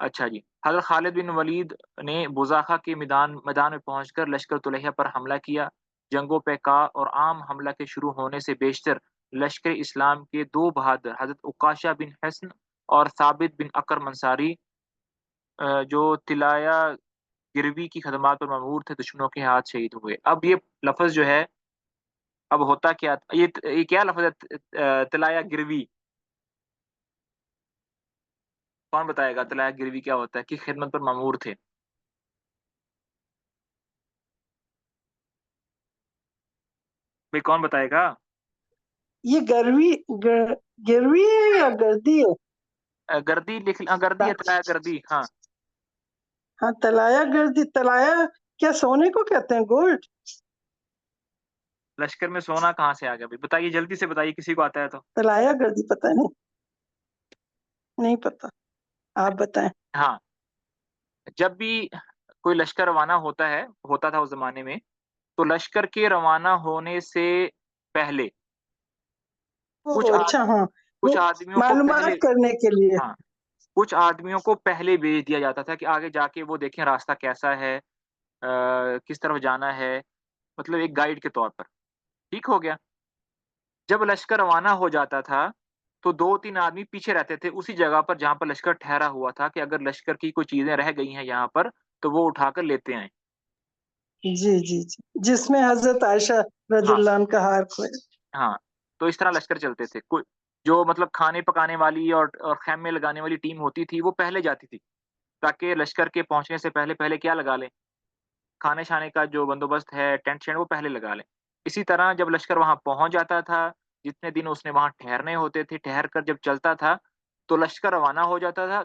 اچھا جی، حضرت خالد بن ولید نے بزاخہ کے میدان میں پہنچ کر لشکر طلحہ پر حملہ کیا۔ جنگوں پیکا اور عام حملہ کے شروع ہونے سے بیشتر لشکر اسلام کے دو بہادر حضرت عکاشہ بن حسن اور ثابت بن اکرم انصاری جو طلایہ گروی کی خدمات پر مامور تھے، دشمنوں کے ہاتھ شہید ہوئے۔ اب یہ لفظ جو ہے، اب ہوتا کیا، یہ کیا لفظ ہے طلایہ گروی؟ کون بتائے گا طلایہ گروی کیا ہوتا ہے؟ کہ خدمت پر مامور تھے۔ بھئی کون بتائے گا؟ یہ گروی ہے یا گردی ہے؟ گردی لکھ، گردی ہے، طلایہ گردی، ہاں ہاں تلایا گردی، تلایا کیا سونے کو کہتے ہیں؟ گولڈ؟ لشکر میں سونا کہاں سے آ گیا؟ بھائی بتائیے، جلدی سے بتائیے، کسی کو آتا ہے تو۔ تلایا گردی پتہ نہیں پتہ، آپ بتائیں۔ ہاں، جب بھی کوئی لشکر روانہ ہوتا تھا اس زمانے میں، تو لشکر کے روانہ ہونے سے پہلے اچھا، ہاں، کچھ آدمیوں کو معلومات پہلے، کرنے کے لیے۔ ہاں کچھ آدمیوں کو پہلے بھیج دیا جاتا تھا کہ آگے جا کے وہ دیکھیں راستہ کیسا ہے، کس طرف جانا ہے، مطلب ایک گائیڈ کے طور پر۔ ٹھیک ہو گیا۔ جب لشکر روانہ ہو جاتا تھا تو 2-3 آدمی پیچھے رہتے تھے اسی جگہ پر جہاں پر لشکر ٹھہرا ہوا تھا، کہ اگر لشکر کی کوئی چیزیں رہ گئی ہیں یہاں پر تو وہ اٹھا کر لیتے آئیں۔ جی جی جی، جس میں حضرت عائشہ رضی ہاں اللہ عنہ کا ہار کھویا۔ ہاں، تو اس طرح لشکر چلتے تھے۔ جو مطلب کھانے پکانے والی اور خیمے لگانے والی ٹیم ہوتی تھی وہ پہلے جاتی تھی، تاکہ لشکر کے پہنچنے سے پہلے کیا لگا لیں، کھانے شانے کا جو بندوبست ہے، ٹینٹ شینٹ، وہ پہلے لگا لیں۔ اسی طرح جب لشکر وہاں پہنچ جاتا تھا، جتنے دن اس نے وہاں ٹھہرنے ہوتے تھے، ٹھہر کر جب چلتا تھا تو لشکر روانہ ہو جاتا تھا،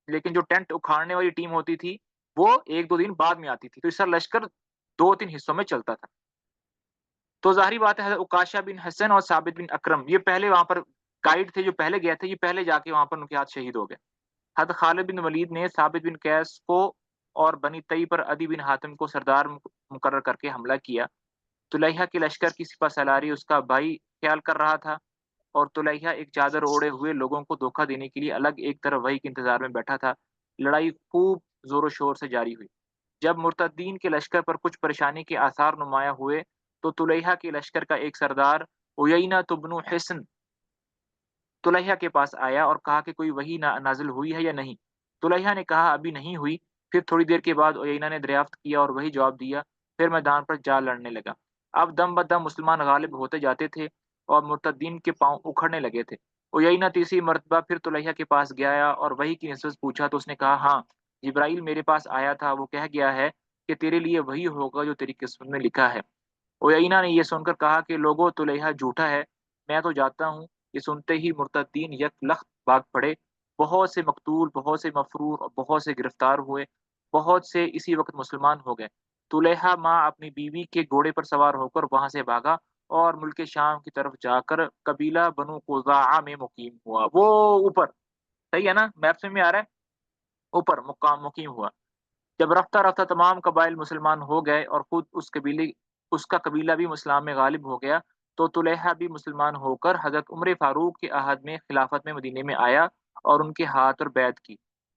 لیکن جو ٹینٹ اکھاڑنے والی ٹیم ہوتی تھی وہ 1-2 دن بعد میں آتی تھی، تو اس طرح لشکر 2-3 حصوں میں چلتا تھا۔ تو ظاہری بات ہے حضرت عکاشہ بن حسن اور ثابت بن اکرم یہ پہلے وہاں پر گائیڈ تھے، جو پہلے گئے تھے، یہ پہلے جا کے وہاں پر ان کے ہاتھ شہید ہو گئے۔ حضرت خالد بن ولید نے ثابت بن قیس کو اور بنی تئی پر عدی بن حاتم کو سردار مقرر کر کے حملہ کیا۔ طلحہ کے لشکر کی سپہ سالاری اس کا بھائی خیال کر رہا تھا، اور طلحہ ایک چادر اوڑے ہوئے لوگوں کو دھوکہ دینے کے لیے الگ ایک طرف وحی کے انتظار میں بیٹھا تھا۔ لڑائی خوب زور و شور سے جاری ہوئی۔ جب مرتدین کے لشکر پر کچھ پریشانی کے آثار نمایاں ہوئے تو طلحہ کے لشکر کا ایک سردار عیینہ بن حسن طلحہ کے پاس آیا اور کہا کہ کوئی وحی نازل ہوئی ہے یا نہیں۔ طلحہ نے کہا ابھی نہیں ہوئی۔ پھر تھوڑی دیر کے بعد عیینہ نے دریافت کیا اور وہی جواب دیا۔ پھر میدان پر جا لڑنے لگا۔ اب دم بدم مسلمان غالب ہوتے جاتے تھے اور مرتدین کے پاؤں اکھڑنے لگے تھے۔ عیینہ تیسری مرتبہ پھر طلحہ کے پاس گیا اور وحی کی نسبت پوچھا تو اس نے کہا ہاں، جبرائیل میرے پاس آیا تھا، وہ کہہ گیا ہے کہ تیرے لیے وہی ہوگا جو تیری قسمت میں لکھا ہے۔ عیینہ نے یہ سن کر کہا کہ لوگوں، طلحہ جھوٹا ہے، میں تو جاتا ہوں۔ یہ سنتے ہی مرتدین یک لخت بھاگ پڑے، بہت سے مقتول، بہت سے مفرور اور بہت سے گرفتار ہوئے، بہت سے اسی وقت مسلمان ہو گئے۔ طلحہ ماں اپنی بیوی کے گھوڑے پر سوار ہو کر وہاں سے بھاگا اور ملک شام کی طرف جا کر قبیلہ بنو قزاعہ میں مقیم ہوا۔ وہ اوپر، صحیح ہے نا، میپ میں آ رہا ہے، اوپر مقیم ہوا۔ جب رفتہ رفتہ تمام قبائل مسلمان ہو گئے اور خود اس کا قبیلہ بھی اسلام میں غالب ہو گیا، تو طلحہ بھی مسلمان ہو کر حضرت عمر فاروق کے عہد میں خلافت میں مدینے میں آیا اور ان کے ہاتھ اور بیعت کی۔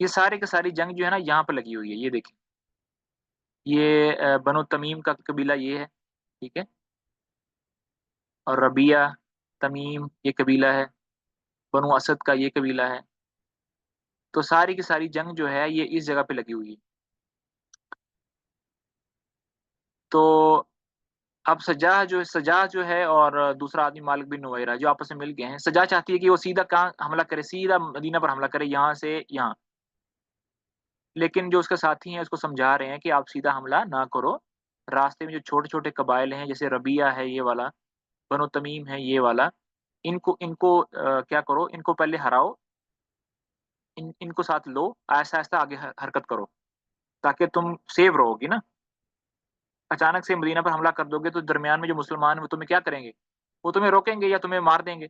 یہ سارے کی ساری جنگ جو ہے نا یہاں پہ لگی ہوئی ہے. یہ دیکھیں یہ بنو تمیم کا قبیلہ یہ ہے, ٹھیک ہے, اور ربیہ تمیم یہ قبیلہ ہے, بنو اسد کا یہ قبیلہ ہے. تو ساری کی ساری جنگ جو ہے یہ اس جگہ پہ لگی ہوئی ہے. تو اب سجا جو ہے اور دوسرا آدمی مالک بن نویرہ جو آپس میں مل گئے ہیں. سجا چاہتی ہے کہ وہ سیدھا کہاں حملہ کرے, سیدھا مدینہ پر حملہ کرے یہاں سے یہاں, لیکن جو اس کے ساتھی ہیں اس کو سمجھا رہے ہیں کہ آپ سیدھا حملہ نہ کرو, راستے میں جو چھوٹے چھوٹے قبائل ہیں جیسے ربیہ ہے یہ والا, بنو تمیم ہے یہ والا, ان کو کیا کرو, ان کو پہلے ہراؤ, ان کو ساتھ لو, آہستہ آہستہ آگے حرکت کرو تاکہ تم سیو رہو گی نا. اچانک سے مدینہ پر حملہ کر دو گے تو درمیان میں جو مسلمان ہیں وہ تمہیں کیا کریں گے, وہ تمہیں روکیں گے یا تمہیں مار دیں گے.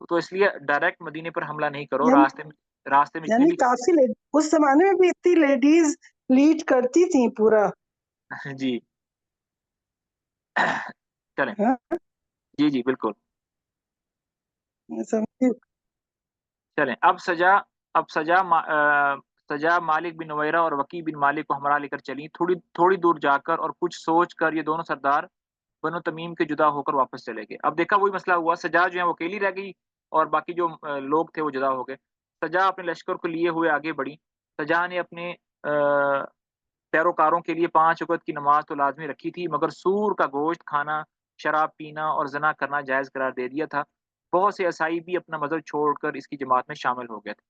تو اس لیے ڈائریکٹ مدینے پر حملہ نہیں کرو, راستے میں یعنی کافی اس زمانے میں بھی اتنی لیڈیز لیڈ کرتی تھیں پورا. جی چلیں, ہاں جی جی بالکل سمجھی. چلیں. اب سجا مالک بن نویرہ اور وکی بن مالک کو ہمراہ لے کر چلی. تھوڑی دور جا کر اور کچھ سوچ کر یہ دونوں سردار بنو تمیم کے جدا ہو کر واپس چلے گئے. اب دیکھا وہی مسئلہ ہوا, سجا جو ہے وہ اکیلی رہ گئی اور باقی جو لوگ تھے وہ جدا ہو گئے. سجا اپنے لشکر کو لیے ہوئے آگے بڑھی. سجا نے اپنے پیروکاروں کے لیے 5 وقت کی نماز تو لازمی رکھی تھی, مگر سور کا گوشت کھانا, شراب پینا اور زنا کرنا جائز قرار دے دیا تھا. بہت سے عیسائی بھی اپنا مذہب چھوڑ کر اس کی جماعت میں شامل ہو گئے تھے.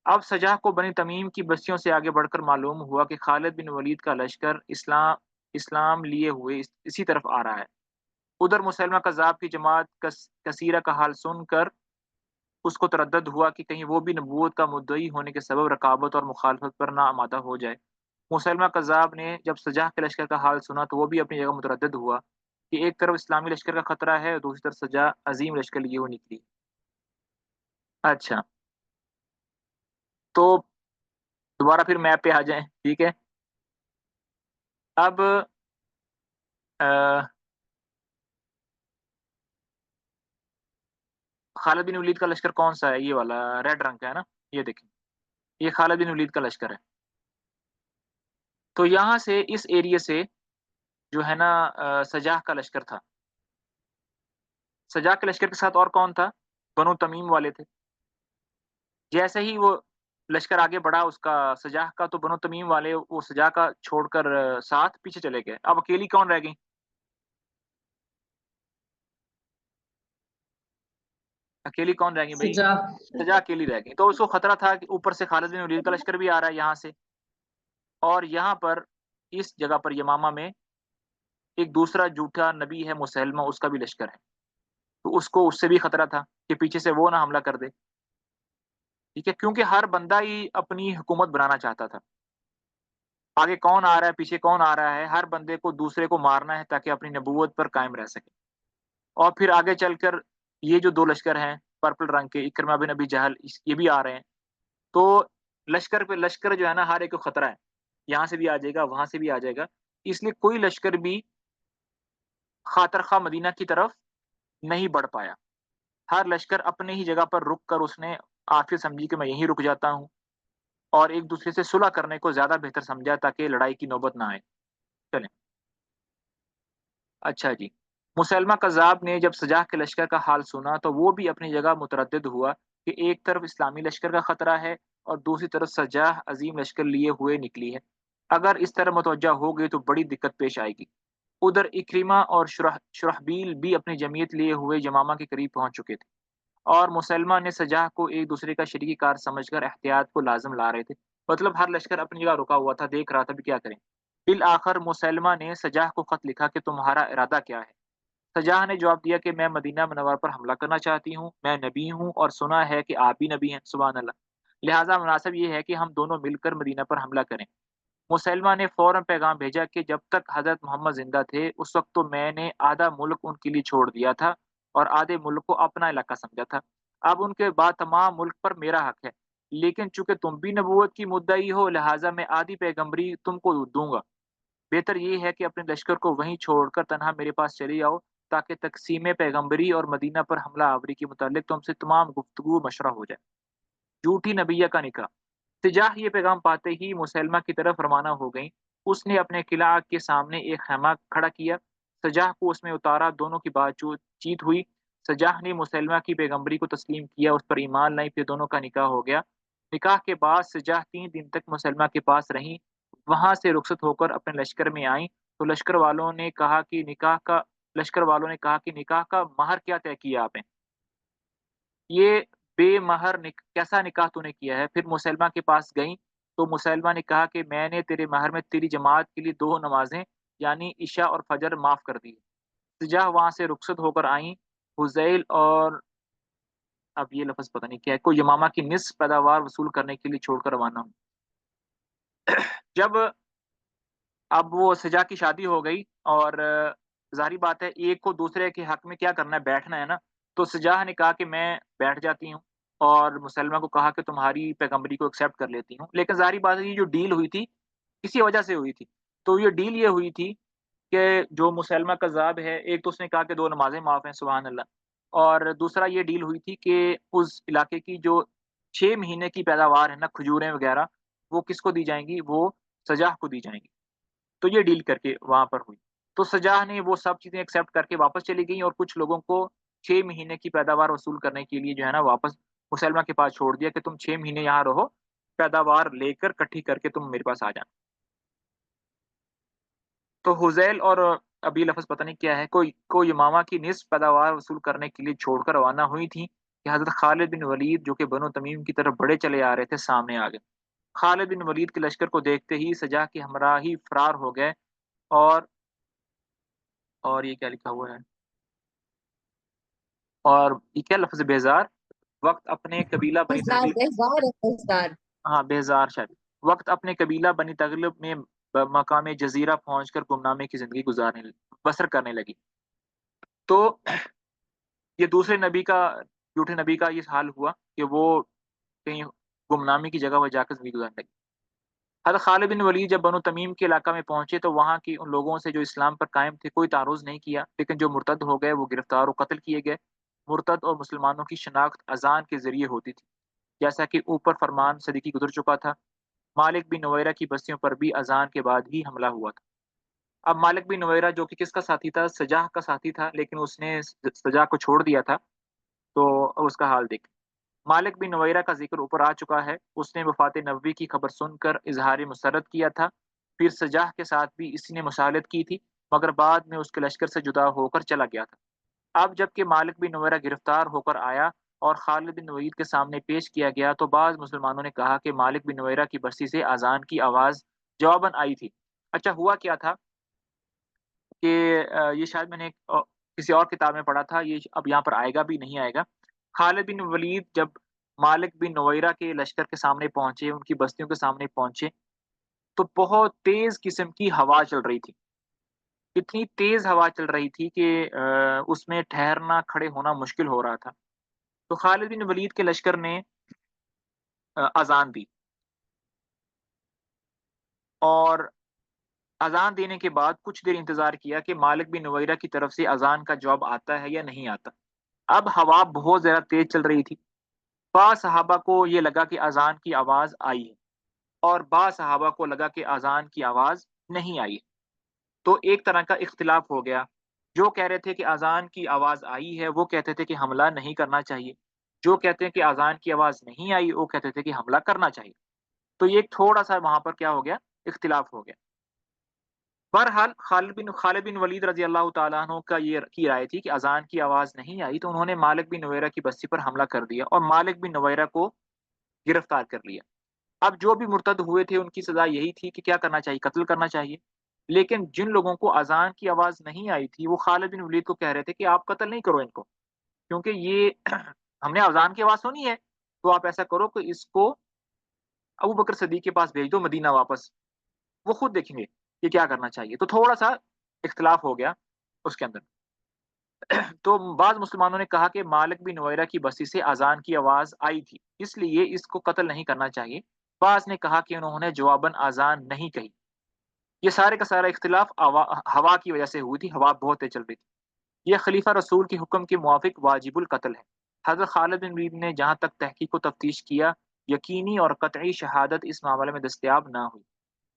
اب سجا کو بنی تمیم کی بستیوں سے آگے بڑھ کر معلوم ہوا کہ خالد بن ولید کا لشکر اسلام لیے ہوئے اسی طرف آ رہا ہے. ادھر مسلمہ کذاب کی جماعت کثیرہ کا حال سن کر اس کو تردد ہوا کہ کہیں وہ بھی نبوت کا مدعی ہونے کے سبب رقابت اور مخالفت پر نہ آمادہ ہو جائے. مسلمہ کذاب نے جب سجا کے لشکر کا حال سنا تو وہ بھی اپنی جگہ متردد ہوا کہ ایک طرف اسلامی لشکر کا خطرہ ہے اور دوسری طرف سجا عظیم لشکر لیے ہوئے نکلی. اچھا تو دوبارہ پھر میپ پہ آ جائیں, ٹھیک ہے. اب خالد بن ولید کا لشکر کون سا ہے, یہ والا ریڈ رنگ کا ہے نا, یہ دیکھیں یہ خالد بن ولید کا لشکر ہے. تو یہاں سے اس ایریے سے جو ہے نا سجاہ کا لشکر تھا. سجاہ کے لشکر کے ساتھ اور کون تھا, بنو تمیم والے تھے. جیسے ہی وہ لشکر آگے بڑھا اس کا سجاہ کا, تو بنو تمیم والے وہ سجاہ کا چھوڑ کر ساتھ پیچھے چلے گئے. اب اکیلی کون رہ گئی, اکیلی کون رہ گئی بھائی, سجا اکیلی رہ گئی. تو اس کو خطرہ تھا کہ اوپر سے خالد بن ولید کا لشکر بھی آ رہا ہے یہاں سے, اور یہاں پر اس جگہ پر یمامہ میں ایک دوسرا جھوٹا نبی ہے مسلمہ, اس کا بھی لشکر ہے. تو اس کو اس سے بھی خطرہ تھا کہ پیچھے سے وہ نہ حملہ کر دے, ٹھیک ہے, کیونکہ ہر بندہ ہی اپنی حکومت بنانا چاہتا تھا. آگے کون آ رہا ہے پیچھے کون آ رہا ہے, ہر بندے کو دوسرے کو مارنا ہے تاکہ اپنی نبوت پر قائم رہ سکے. اور پھر آگے چل کر یہ جو 2 لشکر ہیں پرپل رنگ کے, اکرمہ بن ابی جہل, یہ بھی آ رہے ہیں. تو لشکر پہ لشکر جو ہے نا ہر ایک کو خطرہ ہے, یہاں سے بھی آ جائے گا وہاں سے بھی آ جائے گا. اس لیے کوئی لشکر بھی خاطر خواہ مدینہ کی طرف نہیں بڑھ پایا. ہر لشکر اپنے ہی جگہ پر رک کر اس نے آخر سمجھی کہ میں یہیں رک جاتا ہوں, اور ایک دوسرے سے صلح کرنے کو زیادہ بہتر سمجھا تاکہ لڑائی کی نوبت نہ آئے. چلیں. اچھا جی, مسلمہ کذاب نے جب سجاہ کے لشکر کا حال سنا تو وہ بھی اپنی جگہ متردد ہوا کہ ایک طرف اسلامی لشکر کا خطرہ ہے اور دوسری طرف سجاہ عظیم لشکر لیے ہوئے نکلی ہے. اگر اس طرح متوجہ ہو گئی تو بڑی دقت پیش آئے گی. ادھر اکریمہ اور شرحبیل بھی اپنی جمعیت لیے ہوئے یمامہ کے قریب پہنچ چکے تھے, اور مسلمہ نے سجاہ کو ایک دوسرے کا شریکی کار سمجھ کر احتیاط کو لازم لا رہے تھے. مطلب ہر لشکر اپنی جگہ رکا ہوا تھا, دیکھ رہا تھا بھی کیا کریں. بالآخر مسلمہ نے سجاہ کو خط لکھا کہ تمہارا ارادہ کیا ہے. سجاہ نے جواب دیا کہ میں مدینہ منور پر حملہ کرنا چاہتی ہوں, میں نبی ہوں اور سنا ہے کہ آپ بھی نبی ہیں, سبحان اللہ, لہٰذا مناسب یہ ہے کہ ہم دونوں مل کر مدینہ پر حملہ کریں. مسلمہ نے فوراً پیغام بھیجا کہ جب تک حضرت محمد زندہ تھے اس وقت تو میں نے آدھا ملک ان کے لیے چھوڑ دیا تھا اور آدھے ملک کو اپنا علاقہ سمجھا تھا. اب ان کے بعد تمام ملک پر میرا حق ہے, لیکن چونکہ تم بھی نبوت کی مدعی ہو لہٰذا میں آدھی پیغمبری تم کو دوں گا. بہتر یہ ہے کہ اپنے لشکر کو وہیں چھوڑ کر تنہا میرے پاس چلی آؤ تاکہ تقسیم پیغمبری اور مدینہ پر حملہ آوری کے متعلق تم سے تمام گفتگو مشورہ ہو جائے. جھوٹی نبیہ کا نکاح. سجاح یہ پیغام پاتے ہی مسلمہ کی طرف روانہ ہو گئیں۔ اس نے اپنے قلعہ کے سامنے ایک خیمہ کھڑا کیا، سجاح کو اس میں اتارا، دونوں کی بات چیت ہوئی۔ سجاح نے مسلمہ کی پیغمبری کو تسلیم کیا، اس پر ایمان لائی، پھر دونوں کا نکاح ہو گیا۔ نکاح کے بعد سجاح 3 دن تک مسلمہ کے پاس رہیں، وہاں سے رخصت ہو کر اپنے لشکر میں آئیں تو لشکر والوں نے کہا کہ نکاح کا مہر کیا طے کیا آپ نے؟ یہ بے مہر کیسا نکاح تو نے کیا ہے؟ پھر مسلمہ کے پاس گئیں تو مسلمہ نے کہا کہ میں نے تیرے مہر میں تیری جماعت کے لیے 2 نمازیں یعنی عشاء اور فجر معاف کر دی۔ سجاح وہاں سے رخصت ہو کر آئیں، حذیل اور اب یہ لفظ پتہ نہیں کیا ہے، کوئی یمامہ کی نصف پیداوار وصول کرنے کے لیے چھوڑ کر روانہ ہوں۔ جب اب وہ سجاح کی شادی ہو گئی اور ظاہری بات ہے ایک کو دوسرے کے حق میں کیا کرنا ہے، بیٹھنا ہے نا، تو سجاح نے کہا کہ میں بیٹھ جاتی ہوں، اور مسلمہ کو کہا کہ تمہاری پیغمبری کو ایکسیپٹ کر لیتی ہوں۔ لیکن ظاہری بات ہے یہ جو ڈیل ہوئی تھی کسی وجہ سے ہوئی تھی، تو یہ ڈیل یہ ہوئی تھی کہ جو مسلمہ کذاب ہے، ایک تو اس نے کہا کہ 2 نمازیں معاف ہیں، سبحان اللہ، اور دوسرا یہ ڈیل ہوئی تھی کہ اس علاقے کی جو 6 مہینے کی پیداوار ہے نا، کھجوریں وغیرہ، وہ کس کو دی جائیں گی؟ وہ سجاح کو دی جائیں گی۔ تو یہ ڈیل کر کے وہاں پر ہوئی، تو سجاح نے وہ سب چیزیں ایکسیپٹ کر کے واپس چلی گئیں، اور کچھ لوگوں کو 6 مہینے کی پیداوار وصول کرنے کے لیے جو ہے نا واپس مسلمہ کے پاس چھوڑ دیا کہ تم 6 مہینے یہاں رہو، پیداوار لے کر کٹھی کر کے تم میرے پاس آ جانا۔ تو حذیل اور ابھی لفظ پتہ نہیں کیا ہے، کوئی یمامہ کی نصف پیداوار وصول کرنے کے لیے چھوڑ کر روانہ ہوئی تھی کہ حضرت خالد بن ولید جو کہ بنو تمیم کی طرف بڑے چلے آ رہے تھے سامنے آ گئے۔ خالد بن ولید کے لشکر کو دیکھتے ہی سجاح کی ہمراہی فرار ہو گئے، اور یہ کیا لکھا ہوا ہے، اور یہ کیا لفظ بیزار، وقت اپنے قبیلہ بنی تغلب، ہاں بیزار شاید، وقت اپنے قبیلہ بنی تغلب میں مقام جزیرہ پہنچ کر گمنامے کی زندگی بسر کرنے لگی۔ تو یہ دوسرے نبی کا، جھوٹے نبی کا یہ حال ہوا کہ وہ کہیں گمنامی کی جگہ پر جا کر زندگی گزارنے لگی۔ حضرت خالد بن ولید جب بنو تمیم کے علاقہ میں پہنچے تو وہاں کی ان لوگوں سے جو اسلام پر قائم تھے کوئی تعارض نہیں کیا، لیکن جو مرتد ہو گئے وہ گرفتار و قتل کیے گئے۔ مرتد اور مسلمانوں کی شناخت اذان کے ذریعے ہوتی تھی، جیسا کہ اوپر فرمان صدیقی گزر چکا تھا۔ مالک بن نویرہ کی بستیوں پر بھی اذان کے بعد ہی حملہ ہوا تھا۔ اب مالک بن نویرہ جو کہ کس کا ساتھی تھا؟ سجاح کا ساتھی تھا، لیکن اس نے سجاح کو چھوڑ دیا تھا، تو اس کا حال دیکھ۔ مالک بن نویرہ کا ذکر اوپر آ چکا ہے، اس نے وفات نبوی کی خبر سن کر اظہار مسرت کیا تھا، پھر سجاح کے ساتھ بھی اسی نے مصالحت کی تھی، مگر بعد میں اس کے لشکر سے جدا ہو کر چلا گیا تھا۔ اب جب کہ مالک بن نویرہ گرفتار ہو کر آیا اور خالد بن ولید کے سامنے پیش کیا گیا تو بعض مسلمانوں نے کہا کہ مالک بن نویرہ کی بستی سے اذان کی آواز جواباً آئی تھی۔ اچھا ہوا کیا تھا کہ یہ شاید میں نے کسی اور کتاب میں پڑھا تھا، یہ اب یہاں پر آئے گا بھی نہیں آئے گا۔ خالد بن ولید جب مالک بن نویرہ کے لشکر کے سامنے پہنچے، ان کی بستیوں کے سامنے پہنچے، تو بہت تیز قسم کی ہوا چل رہی تھی، اتنی تیز ہوا چل رہی تھی کہ اس میں ٹھہرنا کھڑے ہونا مشکل ہو رہا تھا۔ تو خالد بن ولید کے لشکر نے اذان دی، اور اذان دینے کے بعد کچھ دیر انتظار کیا کہ مالک بن نویرہ کی طرف سے اذان کا جواب آتا ہے یا نہیں آتا۔ اب ہوا بہت زیادہ تیز چل رہی تھی، بعض صحابہ کو یہ لگا کہ اذان کی آواز آئی ہے، اور بعض صحابہ کو لگا کہ اذان کی آواز نہیں آئی ہے، تو ایک طرح کا اختلاف ہو گیا۔ جو کہہ رہے تھے کہ اذان کی آواز آئی ہے وہ کہتے تھے کہ حملہ نہیں کرنا چاہیے، جو کہتے ہیں کہ اذان کی آواز نہیں آئی وہ کہتے تھے کہ حملہ کرنا چاہیے۔ تو یہ تھوڑا سا وہاں پر کیا ہو گیا، اختلاف ہو گیا۔ بہرحال خالد بن ولید رضی اللہ تعالیٰ عنہ کا یہ کی رائے تھی کہ اذان کی آواز نہیں آئی، تو انہوں نے مالک بن نویرہ کی بستی پر حملہ کر دیا اور مالک بن نویرہ کو گرفتار کر لیا۔ اب جو بھی مرتد ہوئے تھے ان کی سزا یہی تھی کہ کیا کرنا چاہیے، قتل کرنا چاہیے، لیکن جن لوگوں کو اذان کی آواز نہیں آئی تھی وہ خالد بن ولید کو کہہ رہے تھے کہ آپ قتل نہیں کرو ان کو، کیونکہ یہ ہم نے اذان کی آواز سنی ہے، تو آپ ایسا کرو کہ اس کو ابو بکر صدیق کے پاس بھیج دو مدینہ واپس، وہ خود دیکھیں گے کہ کیا کرنا چاہیے۔ تو تھوڑا سا اختلاف ہو گیا اس کے اندر۔ تو بعض مسلمانوں نے کہا کہ مالک بن نویرہ کی بستی سے اذان کی آواز آئی تھی، اس لیے اس کو قتل نہیں کرنا چاہیے۔ بعض نے کہا کہ انہوں نے جواباً اذان نہیں کہی۔ یہ سارے کا سارا اختلاف ہوا کی وجہ سے ہوئی تھی، ہوا بہت تیز چل رہی تھی۔ یہ خلیفہ رسول کے حکم کے موافق واجب القتل ہے۔ حضرت خالد بن ولید نے جہاں تک تحقیق و تفتیش کیا یقینی اور قطعی شہادت اس معاملے میں دستیاب نہ ہوئی۔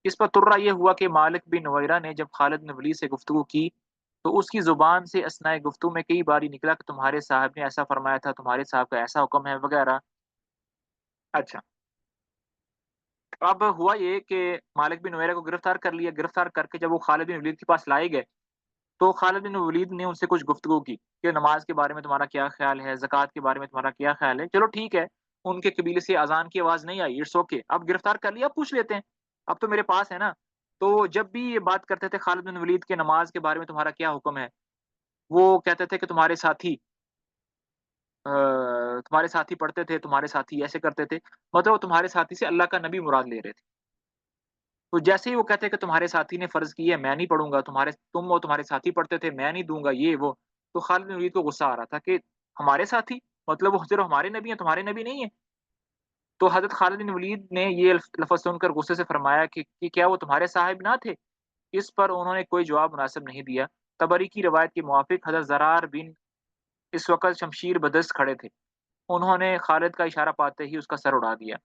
اس پر ترہ یہ ہوا کہ مالک بن نویرہ نے جب خالد بن ولید سے گفتگو کی تو اس کی زبان سے اثناء گفتگو میں کئی بار نکلا کہ تمہارے صاحب نے ایسا فرمایا تھا، تمہارے صاحب کا ایسا حکم ہے وغیرہ۔ اچھا، اب ہوا یہ کہ مالک بن نویرہ کو گرفتار کر لیا، گرفتار کر کے جب وہ خالد بن ولید کے پاس لائے گئے تو خالد بن ولید نے ان سے کچھ گفتگو کی کہ نماز کے بارے میں تمہارا کیا خیال ہے، زکوٰۃ کے بارے میں تمہارا کیا خیال ہے۔ چلو ٹھیک ہے، ان کے قبیلے سے اذان کی آواز نہیں آئی، اٹس اوکے، اب گرفتار کر لیا، اب پوچھ لیتے ہیں، اب تو میرے پاس ہے نا۔ تو جب بھی یہ بات کرتے تھے خالد بن ولید کے نماز کے بارے میں تمہارا کیا حکم ہے، وہ کہتے تھے کہ تمہارے ساتھی پڑھتے تھے، تمہارے ساتھی ایسے کرتے تھے، مطلب وہ تمہارے ساتھی سے اللہ کا نبی مراد لے رہے تھے۔ تو جیسے ہی وہ کہتے کہ تمہارے ساتھی نے فرض کی ہے میں نہیں پڑھوں گا، تم اور تمہارے ساتھی پڑھتے تھے میں نہیں دوں گا یہ وہ، تو خالد بن ولید کو غصہ آ رہا تھا کہ ہمارے ساتھی، مطلب وہ صرف ہمارے نبی ہیں تمہارے نبی نہیں ہیں۔ تو حضرت خالد بن ولید نے یہ لفظ سن کر غصے سے فرمایا کہ کیا وہ تمہارے صاحب نہ تھے؟ اس پر انہوں نے کوئی جواب مناسب نہیں دیا۔ طبری کی روایت کے موافق حضرت زرار بن اس وقت شمشیر بدست کھڑے تھے، انہوں نے خالد کا اشارہ پاتے ہی اس کا سر اڑا دیا۔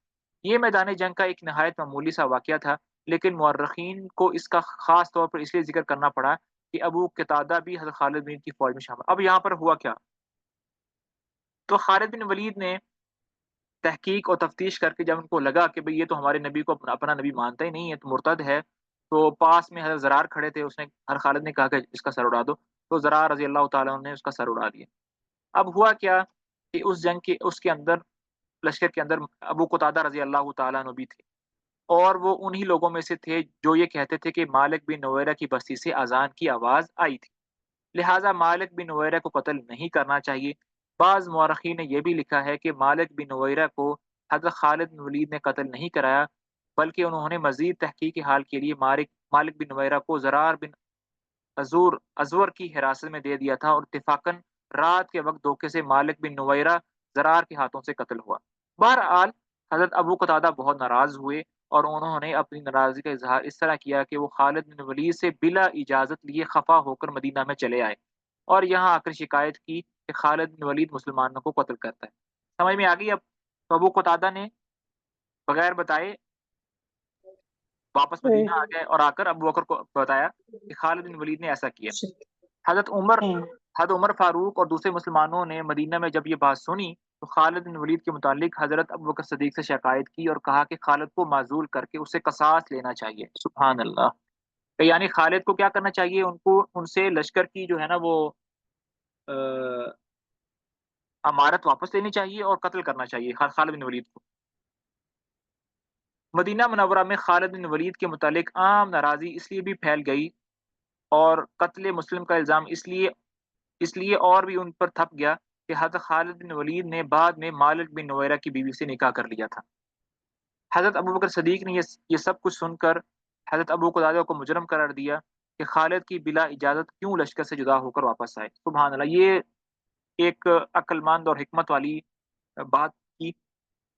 یہ میدان جنگ کا ایک نہایت معمولی سا واقعہ تھا، لیکن مورخین کو اس کا خاص طور پر اس لیے ذکر کرنا پڑا کہ ابو قتادہ بھی حضرت خالد بن کی فوج میں شامل۔ اب یہاں پر ہوا کیا؟ تو خالد بن ولید نے تحقیق اور تفتیش کر کے جب ان کو لگا کہ بھئی یہ تو ہمارے نبی کو اپنا نبی مانتا ہی نہیں ہے، تو مرتد ہے، تو پاس میں حضرت زرار کھڑے تھے، اس نے ہر خالد نے کہا کہ اس کا سر اڑا دو، تو زرار رضی اللہ تعالیٰ عنہ نے اس کا سر اڑا دیا۔ اب ہوا کیا کہ اس جنگ کے اس کے اندر لشکر کے اندر ابو قتادہ رضی اللہ تعالیٰ عنہ بھی تھے، اور وہ انہی لوگوں میں سے تھے جو یہ کہتے تھے کہ مالک بن نویرہ کی بستی سے اذان کی آواز آئی تھی، لہٰذا مالک بن نویرہ کو قتل نہیں کرنا چاہیے۔ بعض مورخین نے یہ بھی لکھا ہے کہ مالک بن نویرہ کو حضرت خالد بن ولید نے قتل نہیں کرایا، بلکہ انہوں نے مزید تحقیق حال کے لیے مالک بن نویرہ کو زرار بن ازور کی حراست میں دے دیا تھا، اور اتفاقاً رات کے وقت دھوکے سے مالک بن نویرہ زرار کے ہاتھوں سے قتل ہوا۔ بہرحال حضرت ابو قتادہ بہت ناراض ہوئے اور انہوں نے اپنی ناراضگی کا اظہار اس طرح کیا کہ وہ خالد بن ولید سے بلا اجازت لیے خفا ہو کر مدینہ میں چلے آئے اور یہاں آ کر شکایت کی کہ خالد بن ولید مسلمانوں کو قتل کرتا ہے۔ سمجھ میں آ گئی؟ اب تو ابو قتادہ نے بغیر بتائے واپس مدینہ آ گئے اور آ کر ابو بکر کو بتایا کہ خالد بن ولید نے ایسا کیا۔ حضرت عمر فاروق اور دوسرے مسلمانوں نے مدینہ میں جب یہ بات سنی تو خالد بن ولید کے متعلق حضرت ابوبکر صدیق سے شکایت کی اور کہا کہ خالد کو معزول کر کے اسے قصاص لینا چاہیے۔ سبحان اللہ! یعنی خالد کو کیا کرنا چاہیے؟ ان سے لشکر کی جو ہے نا وہ امارت واپس لینی چاہیے اور قتل کرنا چاہیے خالد بن ولید کو۔ مدینہ منورہ میں خالد بن ولید کے متعلق عام ناراضی اس لیے بھی پھیل گئی اور قتل مسلم کا الزام اس لیے اور بھی ان پر تھپ گیا کہ حضرت خالد بن ولید نے بعد میں مالک بن نویرہ کی بیوی سے نکاح کر لیا تھا۔ حضرت ابوبکر صدیق نے یہ سب کچھ سن کر حضرت ابو قتادہ کو مجرم قرار دیا کہ خالد کی بلا اجازت کیوں لشکر سے جدا ہو کر واپس آئے۔ سبحان اللہ! یہ ایک عقل مند اور حکمت والی بات کی۔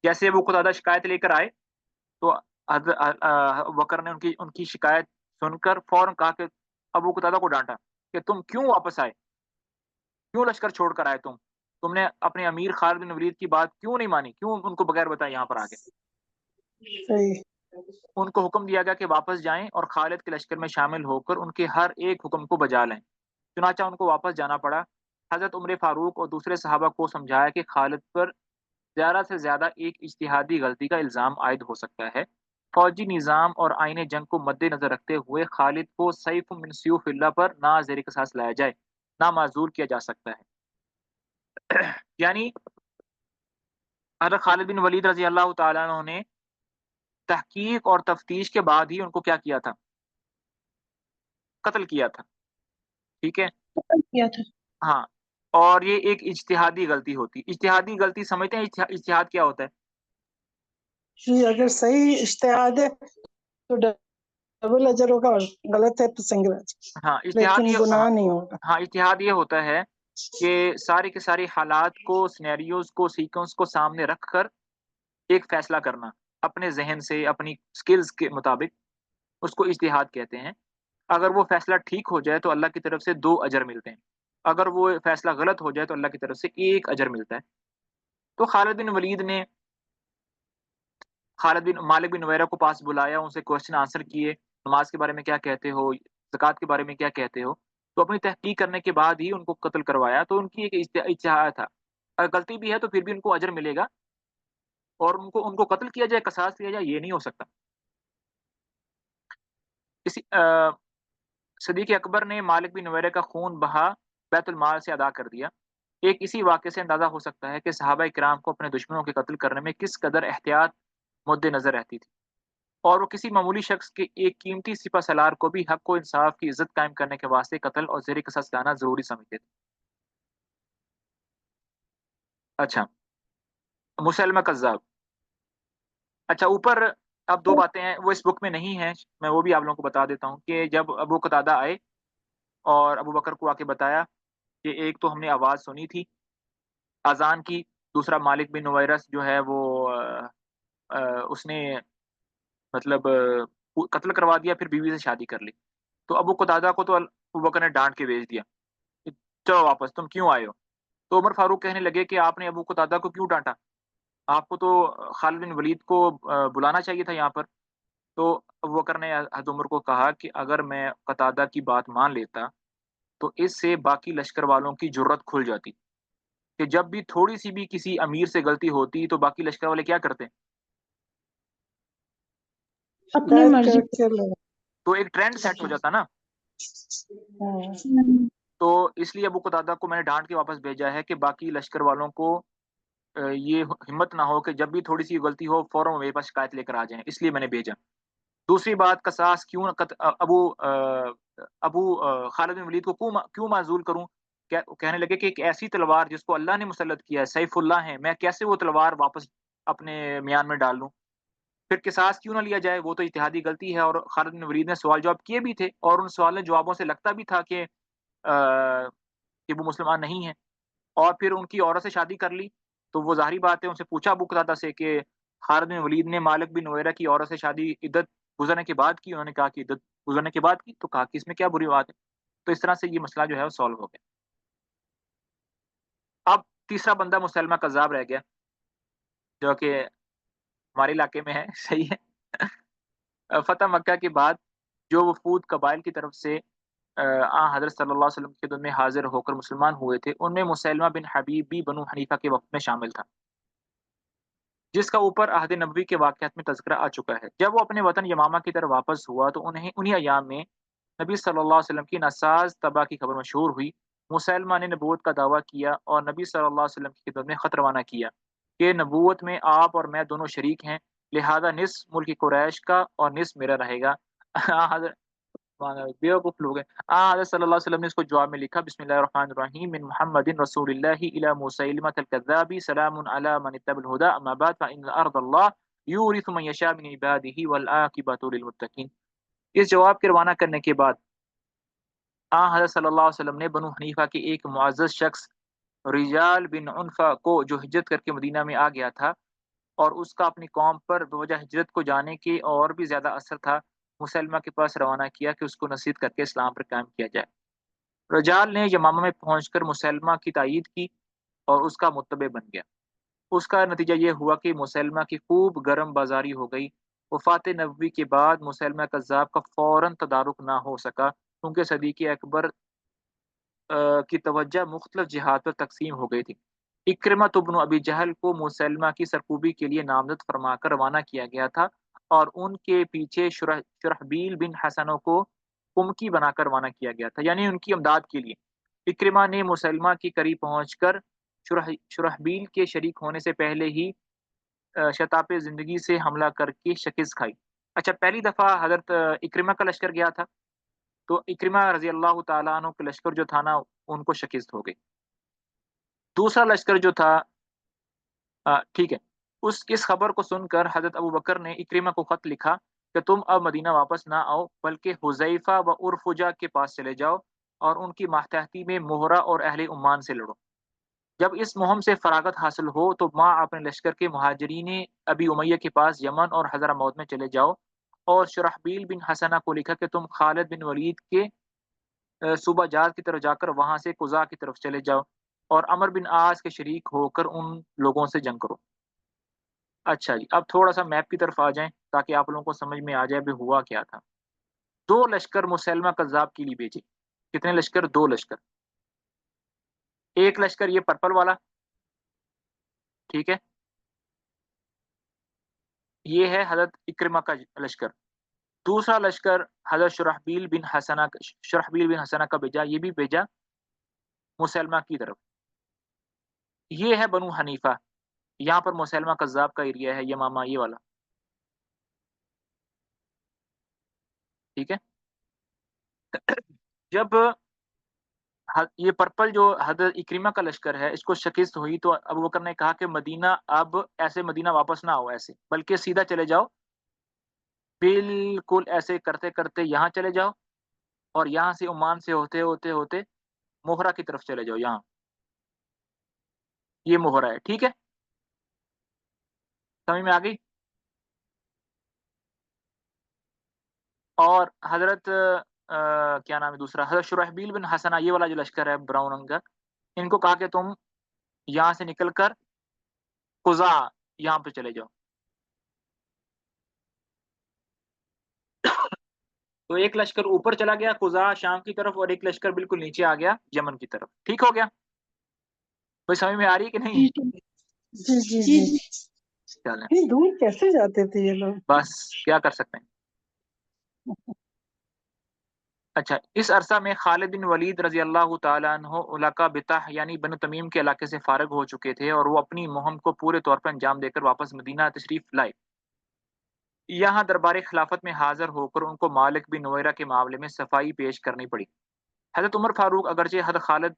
جیسے ابو قتادہ شکایت لے کر آئے تو ابو بکر نے ان کی شکایت سن کر فوراً کہا کہ ابو قتادہ کو ڈانٹا کہ تم کیوں واپس آئے، کیوں لشکر چھوڑ کر آئے، تم نے اپنے امیر خالد بن ولید کی بات کیوں نہیں مانی، کیوں ان کو بغیر بتائے یہاں پر آ گئے؟ ان کو حکم دیا گیا کہ واپس جائیں اور خالد کے لشکر میں شامل ہو کر ان کے ہر ایک حکم کو بجا لیں۔ چنانچہ ان کو واپس جانا پڑا۔ حضرت عمر فاروق اور دوسرے صحابہ کو سمجھایا کہ خالد پر زیادہ سے زیادہ ایک اجتہادی غلطی کا الزام عائد ہو سکتا ہے۔ فوجی نظام اور آئین جنگ کو مد نظر رکھتے ہوئے خالد کو سیف من سیوف اللہ پر نہ زیر قصاص لایا جائے، نہ معزول کیا جا سکتا ہے۔ یعنی حضرت خالد بن ولید رضی اللہ تعالیٰ عنہ نے تحقیق اور تفتیش کے بعد ہی ان کو کیا کیا تھا؟ قتل کیا تھا۔ ٹھیک ہے؟ قتل کیا تھا۔ ہاں، اور یہ ایک اجتہادی غلطی ہوتی۔ اجتہادی غلطی سمجھتے ہیں اجتہاد کیا ہوتا ہے؟ جی، اگر صحیح اجتہاد ہے تو ڈبل اجر ہوگا اور غلط ہے تو سنگل اجر، ہاں، لیکن گناہ نہیں ہوگا۔ ہاں، اجتہاد یہ ہوتا ہے کہ سارے کے سارے حالات کو، سینیریوز کو، سیکوینس کو سامنے رکھ کر ایک فیصلہ کرنا اپنے ذہن سے، اپنی سکلز کے مطابق، اس کو اجتہاد کہتے ہیں۔ اگر وہ فیصلہ ٹھیک ہو جائے تو اللہ کی طرف سے 2 اجر ملتے ہیں، اگر وہ فیصلہ غلط ہو جائے تو اللہ کی طرف سے 1 اجر ملتا ہے۔ تو خالد بن ولید نے مالک بن نویرہ کو پاس بلایا، ان سے کوشچن آنسر کیے، نماز کے بارے میں کیا کہتے ہو، زکوٰۃ کے بارے میں کیا کہتے ہو، تو اپنی تحقیق کرنے کے بعد ہی ان کو قتل کروایا. تو ان کی ایک اجتہاد تھا، اگر غلطی بھی ہے تو پھر بھی ان کو اجر ملے گا، اور ان کو قتل کیا جائے، قصاص کیا جائے، یہ نہیں ہو سکتا. اسی صدیق اکبر نے مالک بن نویرہ کا خون بہا بیت المال سے ادا کر دیا. ایک اسی واقعے سے اندازہ ہو سکتا ہے کہ صحابہ کرام کو اپنے دشمنوں کے قتل کرنے میں کس قدر احتیاط مد نظر رہتی تھی، اور وہ کسی معمولی شخص کے ایک قیمتی سپہ سالار کو بھی حق و انصاف کی عزت قائم کرنے کے واسطے قتل اور زیر قصاص لانا ضروری سمجھتے تھے. اچھا، مسلمہ کذاب. اچھا، اوپر اب دو باتیں ہیں، وہ اس بک میں نہیں ہیں، میں وہ بھی آپ لوگوں کو بتا دیتا ہوں کہ جب ابو قتادہ آئے اور ابو بکر کو آ کے بتایا کہ ایک تو ہم نے آواز سنی تھی اذان کی، دوسرا مالک بن نویرس جو ہے وہ اس نے مطلب قتل کروا دیا، پھر بیوی سے شادی کر لی. تو ابو قتادہ کو تو ابو بکر نے ڈانٹ کے بھیج دیا، چلو واپس، تم کیوں آئے ہو؟ تو عمر فاروق کہنے لگے کہ آپ نے ابو قتادہ کو کیوں ڈانٹا، آپ کو تو خالد بن ولید کو بلانا چاہیے تھا یہاں پر. تو ابو بکر نے حضرت عمر کو کہا کہ اگر میں قتادہ کی بات مان لیتا تو اس سے باقی لشکر والوں کی جرت کھل جاتی کہ جب بھی تھوڑی سی بھی کسی امیر سے غلطی ہوتی تو باقی لشکر والے کیا کرتے، اپنی مرضی. تو ایک ٹرینڈ سیٹ ہو جاتا نا. تو اس لیے ابو قتادہ کو میں نے ڈانٹ کے واپس بھیجا ہے کہ باقی لشکر والوں کو یہ ہمت نہ ہو کہ جب بھی تھوڑی سی غلطی ہو فوراً میرے پاس شکایت لے کر آ جائیں، اس لیے میں نے بھیجا. دوسری بات، قصاص کیوں ابو خالد بن ولید کو کیوں معزول کروں؟ کہنے لگے کہ ایک ایسی تلوار جس کو اللہ نے مسلط کیا ہے، سیف اللہ ہے، میں کیسے وہ تلوار واپس اپنے میان میں ڈال لوں؟ پھر قصاص کیوں نہ لیا جائے؟ وہ تو اجتہادی غلطی ہے، اور خالد بن ولید نے سوال جواب کیے بھی تھے، اور ان سوال جوابوں سے لگتا بھی تھا کہ وہ مسلمان نہیں ہیں. اور پھر ان کی عورت سے شادی کر لی، تو وہ ظاہری بات ہے، ان سے پوچھا ابو قتادہ سے کہ خالد بن ولید نے مالک بن نویرہ کی عورت سے شادی عدت گزرنے کے بعد کی، انہوں نے کہا کہ عدت گزرنے کے بعد کی، تو کہا کہ اس میں کیا بری بات ہے. تو اس طرح سے یہ مسئلہ جو ہے وہ سالو ہو گیا. اب تیسرا بندہ مسلمہ کذاب رہ گیا، جو کہ ہمارے علاقے میں ہے. صحیح ہے. فتح مکہ کے بعد جو وفود قبائل کی طرف سے حضرت صلی اللہ علیہ وسلم کے خدمت میں حاضر ہو کر مسلمان ہوئے تھے، ان میں مسلمہ بن حبیب بھی بنو حنیفہ کے وقت میں شامل تھا، جس کا اوپر عہد نبوی کے واقعات میں تذکرہ آ چکا ہے. جب وہ اپنے وطن یمامہ کی طرف واپس ہوا تو انہی ایام میں نبی صلی اللہ علیہ وسلم کی ناساز تباہ کی خبر مشہور ہوئی. مسلمہ نے نبوت کا دعویٰ کیا اور نبی صلی اللہ علیہ وسلم کی خدمت میں خط روانہ کیا کہ نبوت میں آپ اور میں دونوں شریک ہیں، لہذا نصف ملک قریش کا اور نصف میرا رہے گا. بیوقوف لوگ ہیں. حضرت صلی اللہ علیہ وسلم نے اس کو جواب میں لکھا، بسم اللہ الرحمن الرحیم، من محمد رسول اللہ الی مسیلمہ الکذاب سلام علی من اتبع الہدی اما بعد فان ارض اللہ یورث من یشاء من عباده والعاقبۃ للمتقین. اس جواب کے روانہ کرنے کے بعد حضرت صلی اللہ علیہ وسلم نے بنو حنیفہ کے ایک معزز شخص رجال بن عنفہ کو، جو ہجرت کر کے مدینہ میں آ گیا تھا اور اس کا اپنی قوم پر بوجہ ہجرت کو جانے کے اور بھی زیادہ اثر تھا، مسلمہ کے پاس روانہ کیا کہ اس کو نصیحت کر کے اسلام پر قائم کیا جائے. رجال نے یمامہ میں پہنچ کر مسلمہ کی تائید کی اور اس کا متبع بن گیا. اس کا نتیجہ یہ ہوا کہ مسلمہ کی خوب گرم بازاری ہو گئی. وفات نبوی کے بعد مسلمہ کذاب کا فوراً تدارک نہ ہو سکا، کیونکہ صدیق اکبر کی توجہ مختلف جہات پر تقسیم ہو گئی تھی. اکرمہ بن ابی جہل کو مسلمہ کی سرکوبی کے لیے نامزد فرما کر روانہ کیا گیا تھا، اور ان کے پیچھے شرحبیل بن حسنوں کو کمکی بنا کر روانہ کیا گیا تھا، یعنی ان کی امداد کے لیے. اکرمہ نے مسلمہ کے قریب پہنچ کر شرحبیل کے شریک ہونے سے پہلے ہی شتاب زندگی سے حملہ کر کے شکست کھائی. اچھا، پہلی دفعہ حضرت اکرمہ کا لشکر گیا تھا، تو اکرمہ رضی اللہ تعالیٰ عنہ کا لشکر جو تھا نا، ان کو شکست ہو گئی. دوسرا لشکر جو تھا، ٹھیک ہے، اس خبر کو سن کر حضرت ابو بکر نے اکرمہ کو خط لکھا کہ تم اب مدینہ واپس نہ آؤ، بلکہ حذیفہ و عرفجہ کے پاس چلے جاؤ اور ان کی ماتحتی میں مہرہ اور اہل عمان سے لڑو. جب اس مہم سے فراغت حاصل ہو تو ماں اپنے لشکر کے مہاجرین ابی امیہ کے پاس یمن اور حضرموت میں چلے جاؤ، اور شرحبیل بن حسنہ کو لکھا کہ تم خالد بن ولید کے صوبہ جات کی طرف جا کر وہاں سے قضاء کی طرف چلے جاؤ اور عمر بن عاص کے شریک ہو کر ان لوگوں سے جنگ کرو. اچھا جی، اب تھوڑا سا میپ کی طرف آ جائیں تاکہ آپ لوگوں کو سمجھ میں آ جائے بھی ہوا کیا تھا. 2 لشکر مسلمہ کذاب کے لیے بھیجے. کتنے لشکر؟ 2 لشکر. ایک لشکر یہ پرپل والا، ٹھیک ہے، یہ ہے حضرت اکرمہ کا لشکر. دوسرا لشکر حضرت شرحبیل بن حسنہ کا بھیجا، یہ بھی بھیجا مسلمہ کی طرف. یہ ہے بنو حنیفہ، یہاں پر مسلمہ کذاب کا ایریا ہے، یمامہ یہ والا، ٹھیک ہے. جب یہ پرپل جو حضرت اکرمہ کا لشکر ہے اس کو شکست ہوئی تو ابو بکر نے کہا کہ مدینہ اب ایسے مدینہ واپس نہ آؤ ایسے، بلکہ سیدھا چلے جاؤ، بالکل ایسے کرتے کرتے یہاں چلے جاؤ اور یہاں سے عمان سے ہوتے ہوتے ہوتے موہرا کی طرف چلے جاؤ. یہاں یہ موہرا ہے، ٹھیک ہے، سمجھ میں آ گئی. اور حضرت کیا نام ہے دوسرا، حضرت شرحبیل بن حسنہ یہ والا جو لشکر ہے براؤن رنگ کا، ان کو کہا کہ تم یہاں سے نکل کر قضا یہاں پہ چلے جاؤ. تو ایک لشکر اوپر چلا گیا قضا شام کی طرف اور ایک لشکر بالکل نیچے آ گیا یمن کی طرف. ٹھیک ہو گیا؟ کوئی سمجھ میں آ رہی ہے کہ نہیں؟ جی جی جی. چلیں اتنی دور کیسے جاتے تھے یہ لوگ؟ بس کیا کر سکتے ہیں. اچھا، اس عرصہ میں خالد بن ولید رضی اللہ تعالیٰ عنہ علاقہ بطح یعنی بنو تمیم کے علاقے سے فارغ ہو چکے تھے اور وہ اپنی مہم کو پورے طور پر انجام دے کر واپس مدینہ تشریف لائے. یہاں دربار خلافت میں حاضر ہو کر ان کو مالک بن نویرہ کے معاملے میں صفائی پیش کرنی پڑی. حضرت عمر فاروق اگرچہ حضرت خالد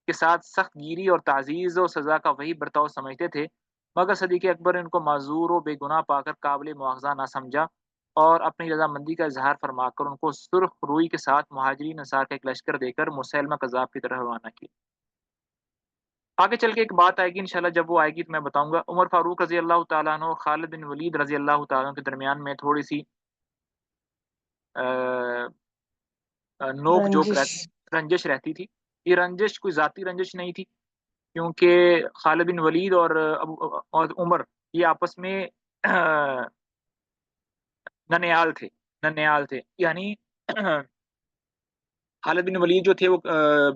کے ساتھ سخت گیری اور تعزیز و سزا کا وہی برتاؤ سمجھتے تھے، مگر صدیق اکبر ان کو معذور و بے گناہ پا کر قابل مواخذہ نہ سمجھا اور اپنی رضامندی کا اظہار فرما کر ان کو سرخ روئی کے ساتھ مہاجرین انصار کا ایک لشکر دے کر مسلمہ کذاب کی طرح روانہ کیا. آگے چل کے ایک بات آئے گی انشاءاللہ، جب وہ آئے گی تو میں بتاؤں گا. عمر فاروق رضی اللہ تعالیٰ عنہ اور خالد بن ولید رضی اللہ تعالیٰ عنہ کے درمیان میں تھوڑی سی نوک جوک رنجش رہتی تھی. یہ رنجش کوئی ذاتی رنجش نہیں تھی، کیونکہ خالد بن ولید اور عمر یہ آپس میں ننیال تھے یعنی خالد بن ولید جو تھے وہ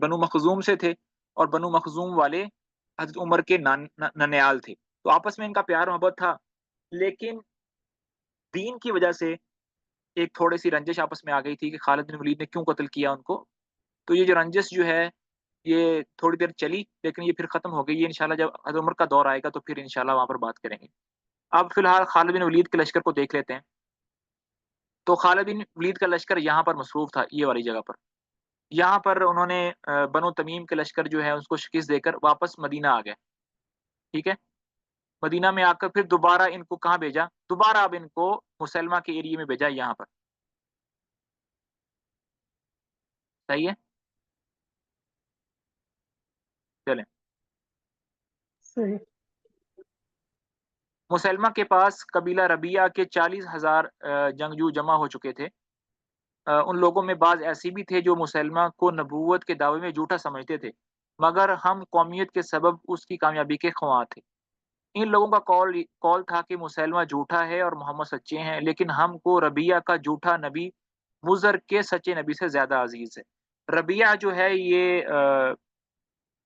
بنو مخزوم سے تھے اور بنو مخزوم والے حضرت عمر کے ننیال تھے، تو آپس میں ان کا پیار محبت تھا. لیکن دین کی وجہ سے ایک تھوڑی سی رنجش آپس میں آ گئی تھی کہ خالد بن ولید نے کیوں قتل کیا ان کو. تو یہ جو رنجش جو ہے یہ تھوڑی دیر چلی لیکن یہ پھر ختم ہو گئی. یہ انشاءاللہ جب حضرت عمر کا دور آئے گا تو پھر انشاءاللہ وہاں پر بات کریں گے. اب فی الحال خالد بن ولید کے لشکر کو دیکھ لیتے ہیں. تو خالد بن ولید کا لشکر یہاں پر مصروف تھا، یہ والی جگہ پر. یہاں پر انہوں نے بنو تمیم کے لشکر جو ہے اس کو شکست دے کر واپس مدینہ آ گئے. ٹھیک ہے، مدینہ میں آ کر پھر دوبارہ ان کو کہاں بھیجا؟ دوبارہ اب ان کو مسلمہ کے ایریے میں بھیجا، یہاں پر. صحیح ہے، چلیں. صحیح. مسلمہ کے پاس قبیلہ ربیعہ کے 40,000 جنگجو جمع ہو چکے تھے. ان لوگوں میں بعض ایسے بھی تھے جو مسلمہ کو نبوت کے دعوے میں جھوٹا سمجھتے تھے، مگر ہم قومیت کے سبب اس کی کامیابی کے خواہاں تھے. ان لوگوں کا قول تھا کہ مسلمہ جھوٹا ہے اور محمد سچے ہیں، لیکن ہم کو ربیعہ کا جھوٹا نبی مضر کے سچے نبی سے زیادہ عزیز ہے. ربیعہ جو ہے یہ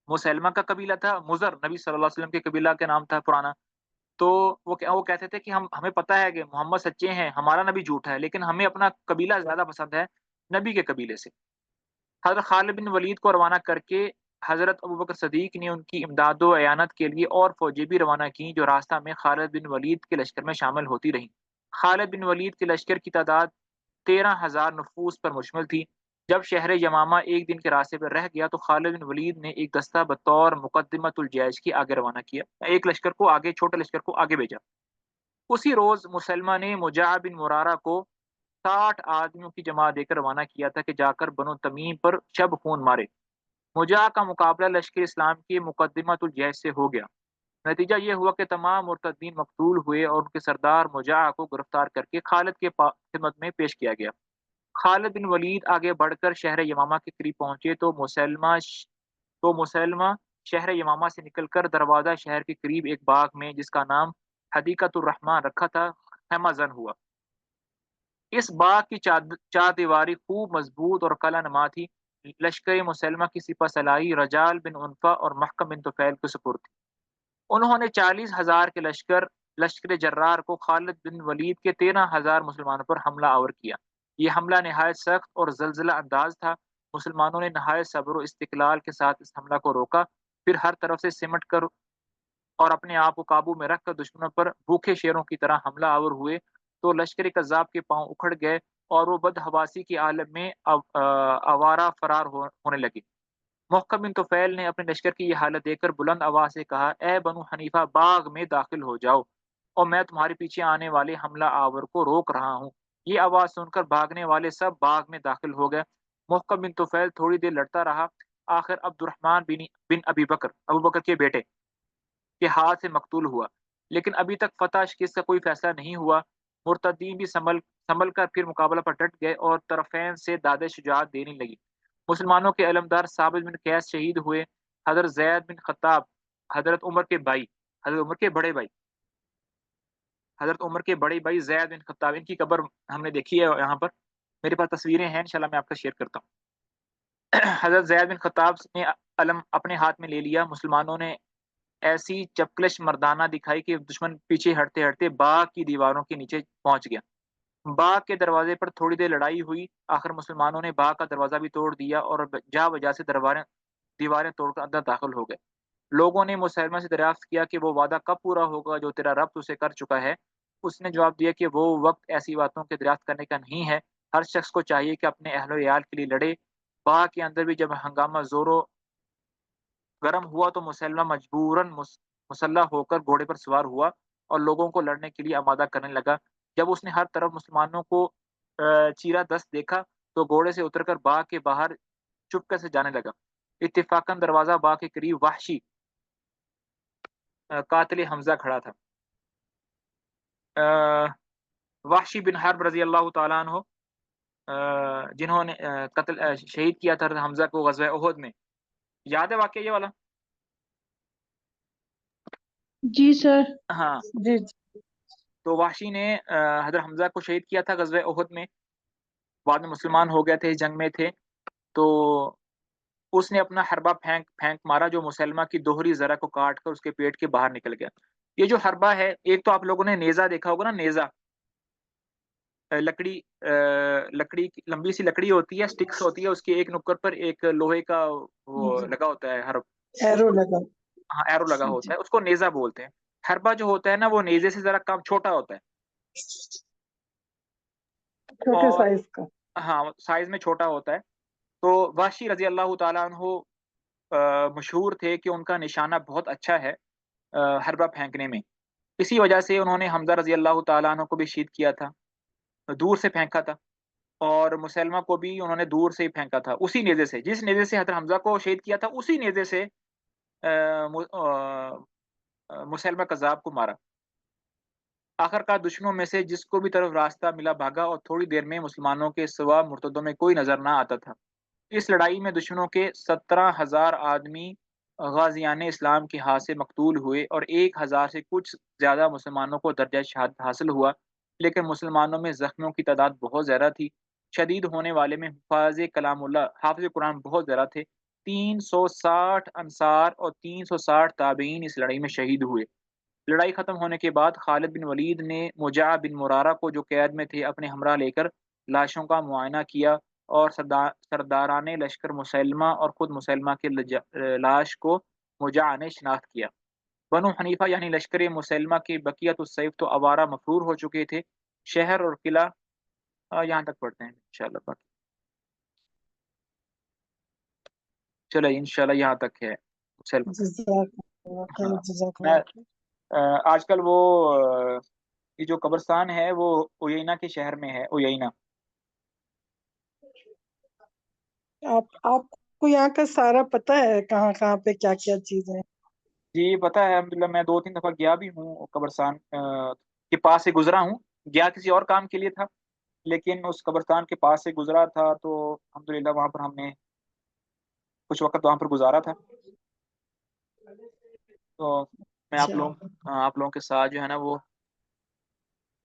مسلمہ کا قبیلہ تھا، مضر نبی صلی اللہ علیہ وسلم کے قبیلہ کا نام تھا پرانا. تو وہ کہتے تھے کہ ہمیں پتہ ہے کہ محمد سچے ہیں، ہمارا نبی جھوٹا ہے، لیکن ہمیں اپنا قبیلہ زیادہ پسند ہے نبی کے قبیلے سے. حضرت خالد بن ولید کو روانہ کر کے حضرت ابوبکر صدیق نے ان کی امداد و اعانت کے لیے اور فوجیں بھی روانہ کی جو راستہ میں خالد بن ولید کے لشکر میں شامل ہوتی رہیں. خالد بن ولید کے لشکر کی تعداد 13,000 نفوس پر مشتمل تھی. جب شہر یمامہ ایک دن کے راستے پر رہ گیا تو خالد بن ولید نے ایک دستہ بطور مقدمۃ الجیش کی آگے روانہ کیا، ایک لشکر کو آگے، چھوٹے لشکر کو آگے بھیجا. اسی روز مسلمہ نے مجاہ بن مرارہ کو 60 آدمیوں کی جماعت دے کر روانہ کیا تھا کہ جا کر بنو تمیم پر شب خون مارے. مجاہ کا مقابلہ لشکر اسلام کی مقدمۃ الجیش سے ہو گیا. نتیجہ یہ ہوا کہ تمام مرتدین مقتول ہوئے اور ان کے سردار مجاہ کو گرفتار کر کے خالد کے خدمت میں پیش کیا گیا. خالد بن ولید آگے بڑھ کر شہر یمامہ کے قریب پہنچے تو مسلمہ شہر یمامہ سے نکل کر دروازہ شہر کے قریب ایک باغ میں جس کا نام حدیقۃ الرحمان رکھا تھا، خیمہ زن ہوا۔ اس باغ کی چار دیواری خوب مضبوط اور قلعہ نما تھی۔ لشکر مسلمہ کی سپہ سلاحی رجال بن عنفہ اور محکم بن طفیل کے سپرد تھی۔ انہوں نے 40,000 کے لشکر جرار کو خالد بن ولید کے 13,000 مسلمانوں پر حملہ آور کیا۔ یہ حملہ نہایت سخت اور زلزلہ انداز تھا۔ مسلمانوں نے نہایت صبر و استقلال کے ساتھ اس حملہ کو روکا، پھر ہر طرف سے سمٹ کر اور اپنے آپ کو قابو میں رکھ کر دشمنوں پر بھوکے شیروں کی طرح حملہ آور ہوئے تو لشکر کذاب کے پاؤں اکھڑ گئے اور وہ بدحواسی کی عالم میں آوارہ فرار ہونے لگے۔ محکم بن طفیل نے اپنے لشکر کی یہ حالت دیکھ کر بلند آواز سے کہا، اے بنو حنیفہ، باغ میں داخل ہو جاؤ اور میں تمہارے پیچھے آنے والے حملہ آور کو روک رہا ہوں۔ یہ آواز سن کر بھاگنے والے سب باغ میں داخل ہو گئے۔ محکم بن طفیل تھوڑی دیر لڑتا رہا، آخر عبد الرحمن بن ابو بکر کے بیٹے کے ہاتھ سے مقتول ہوا، لیکن ابھی تک فتح شکست کا کوئی فیصلہ نہیں ہوا۔ مرتدین بھی سنبھل کر پھر مقابلہ پر ڈٹ گئے اور طرفین سے داد شجاعت دینے لگی۔ مسلمانوں کے علمدار ثابت بن قیس شہید ہوئے۔ حضرت زید بن خطاب، حضرت عمر کے بڑے بھائی حضرت عمر کے بڑے بھائی زید بن خطاب، ان کی قبر ہم نے دیکھی ہے یہاں پر، میرے پاس تصویریں ہیں، انشاءاللہ میں آپ کا شیئر کرتا ہوں۔ حضرت زید بن خطاب نے علم اپنے ہاتھ میں لے لیا۔ مسلمانوں نے ایسی چپکلش مردانہ دکھائی کہ دشمن پیچھے ہٹتے ہٹتے باغ کی دیواروں کے نیچے پہنچ گیا۔ باغ کے دروازے پر تھوڑی دیر لڑائی ہوئی، آخر مسلمانوں نے باغ کا دروازہ بھی توڑ دیا اور جا بجا سے دیواریں توڑ کر اندر داخل ہو گئے۔ لوگوں نے مسلمہ سے دریافت کیا کہ وہ وعدہ کب پورا ہوگا جو تیرا رب اسے کر چکا ہے؟ اس نے جواب دیا کہ وہ وقت ایسی باتوں کے دریافت کرنے کا نہیں ہے، ہر شخص کو چاہیے کہ اپنے اہل و عیال کے لیے لڑے۔ باغ کے اندر بھی جب ہنگامہ زور و گرم ہوا تو مسلمہ مجبوراً مسلح ہو کر گھوڑے پر سوار ہوا اور لوگوں کو لڑنے کے لیے آمادہ کرنے لگا۔ جب اس نے ہر طرف مسلمانوں کو چیرا دست دیکھا تو گھوڑے سے اتر کر باغ کے باہر چپکے سے جانے لگا۔ اتفاقاً دروازہ باغ کے قریب وحشی قاتل حمزہ کھڑا تھا۔ وحشی بن حرب رضی اللہ تعالیٰ عنہ جنہوں نے شہید کیا تھا حمزہ کو غزوہ احد میں، یاد ہے واقعہ یہ والا؟ جی سر۔ ہاں، جی تو وحشی نے حضرت حمزہ کو شہید کیا تھا غزوہ احد میں، بعد میں مسلمان ہو گئے تھے، جنگ میں تھے، تو اس نے اپنا حربہ پھینک مارا جو مسلمہ کی دوہری زرہ کو کاٹ کر اس کے پیٹ کے باہر نکل گیا۔ یہ جو حربہ ہے، ایک تو آپ لوگوں نے نیزہ دیکھا ہوگا نا، نیزہ لکڑی کی لمبی سی لکڑی ہوتی ہے، سٹکس ہوتی ہے، اس کے ایک نکر پر ایک لوہے کا وہ لگا ہوتا ہے حرب، ایرو لگا، ہاں ایرو لگا ہوتا ہے، اس کو نیزہ بولتے ہیں۔ حربہ جو ہوتا ہے نا وہ نیزے سے ذرا کم چھوٹا ہوتا ہے، چھوٹے اور سائز کا۔ ہاں سائز میں چھوٹا ہوتا ہے۔ تو وحشی رضی اللہ تعالیٰ عنہ مشہور تھے کہ ان کا نشانہ بہت اچھا ہے حربہ پھینکنے میں، اسی وجہ سے انہوں نے حمزہ رضی اللہ تعالیٰ عنہ کو بھی شہید کیا تھا، دور سے پھینکا تھا، اور مسلمہ کو بھی انہوں نے دور سے ہی پھینکا تھا، اسی نیزے سے، جس نیزے سے حضرت حمزہ کو شہید کیا تھا اسی نیزے سے مسلمہ کذاب کو مارا۔ آخر کار دشمنوں میں سے جس کو بھی طرف راستہ ملا بھاگا، اور تھوڑی دیر میں مسلمانوں کے سوا مرتدوں میں کوئی نظر نہ آتا تھا۔ اس لڑائی میں دشمنوں کے 17,000 آدمی غازیان اسلام کے ہاتھ سے مقتول ہوئے اور 1,000 سے کچھ زیادہ مسلمانوں کو درجہ شہادت حاصل ہوا، لیکن مسلمانوں میں زخمیوں کی تعداد بہت زیادہ تھی۔ شہید ہونے والے میں حفاظ کلام اللہ، حافظ قرآن بہت زیادہ تھے۔ 360 انصار اور 360 تابعین اس لڑائی میں شہید ہوئے۔ لڑائی ختم ہونے کے بعد خالد بن ولید نے مجاع بن مرارہ کو جو قید میں تھے اپنے ہمراہ لے کر لاشوں کا معائنہ کیا اور سرداران لشکر مسلمہ اور خود مسلمہ کے لاش کو مجاع نے شناخت کیا۔ بنو حنیفہ یعنی لشکر مسلمہ کے بقیت السیف تو آوارہ مفرور ہو چکے تھے۔ شہر اور قلعہ یہاں تک پڑھتے ہیں انشاءاللہ، باقی چلو انشاءاللہ یہاں تک ہے مسلمہ۔ جزاک اللہ خیر، ہاں، جزاک میں اللہ خیر۔ آج کل وہ یہ جو قبرستان ہے وہ اویینہ کے شہر میں ہے، اویینہ۔ آپ کو یہاں کا سارا پتہ ہے، کہاں کہاں پہ کیا کیا چیزیں؟ جی پتہ ہے الحمدللہ، میں 2-3 دفعہ گیا بھی ہوں، قبرستان کے پاس سے گزرا ہوں، گیا کسی اور کام کے لیے تھا، لیکن اس قبرستان کے پاس سے گزرا تھا تو الحمدللہ وہاں پر ہم نے کچھ وقت وہاں پر گزارا تھا۔ تو میں آپ لوگوں کے ساتھ جو ہے نا وہ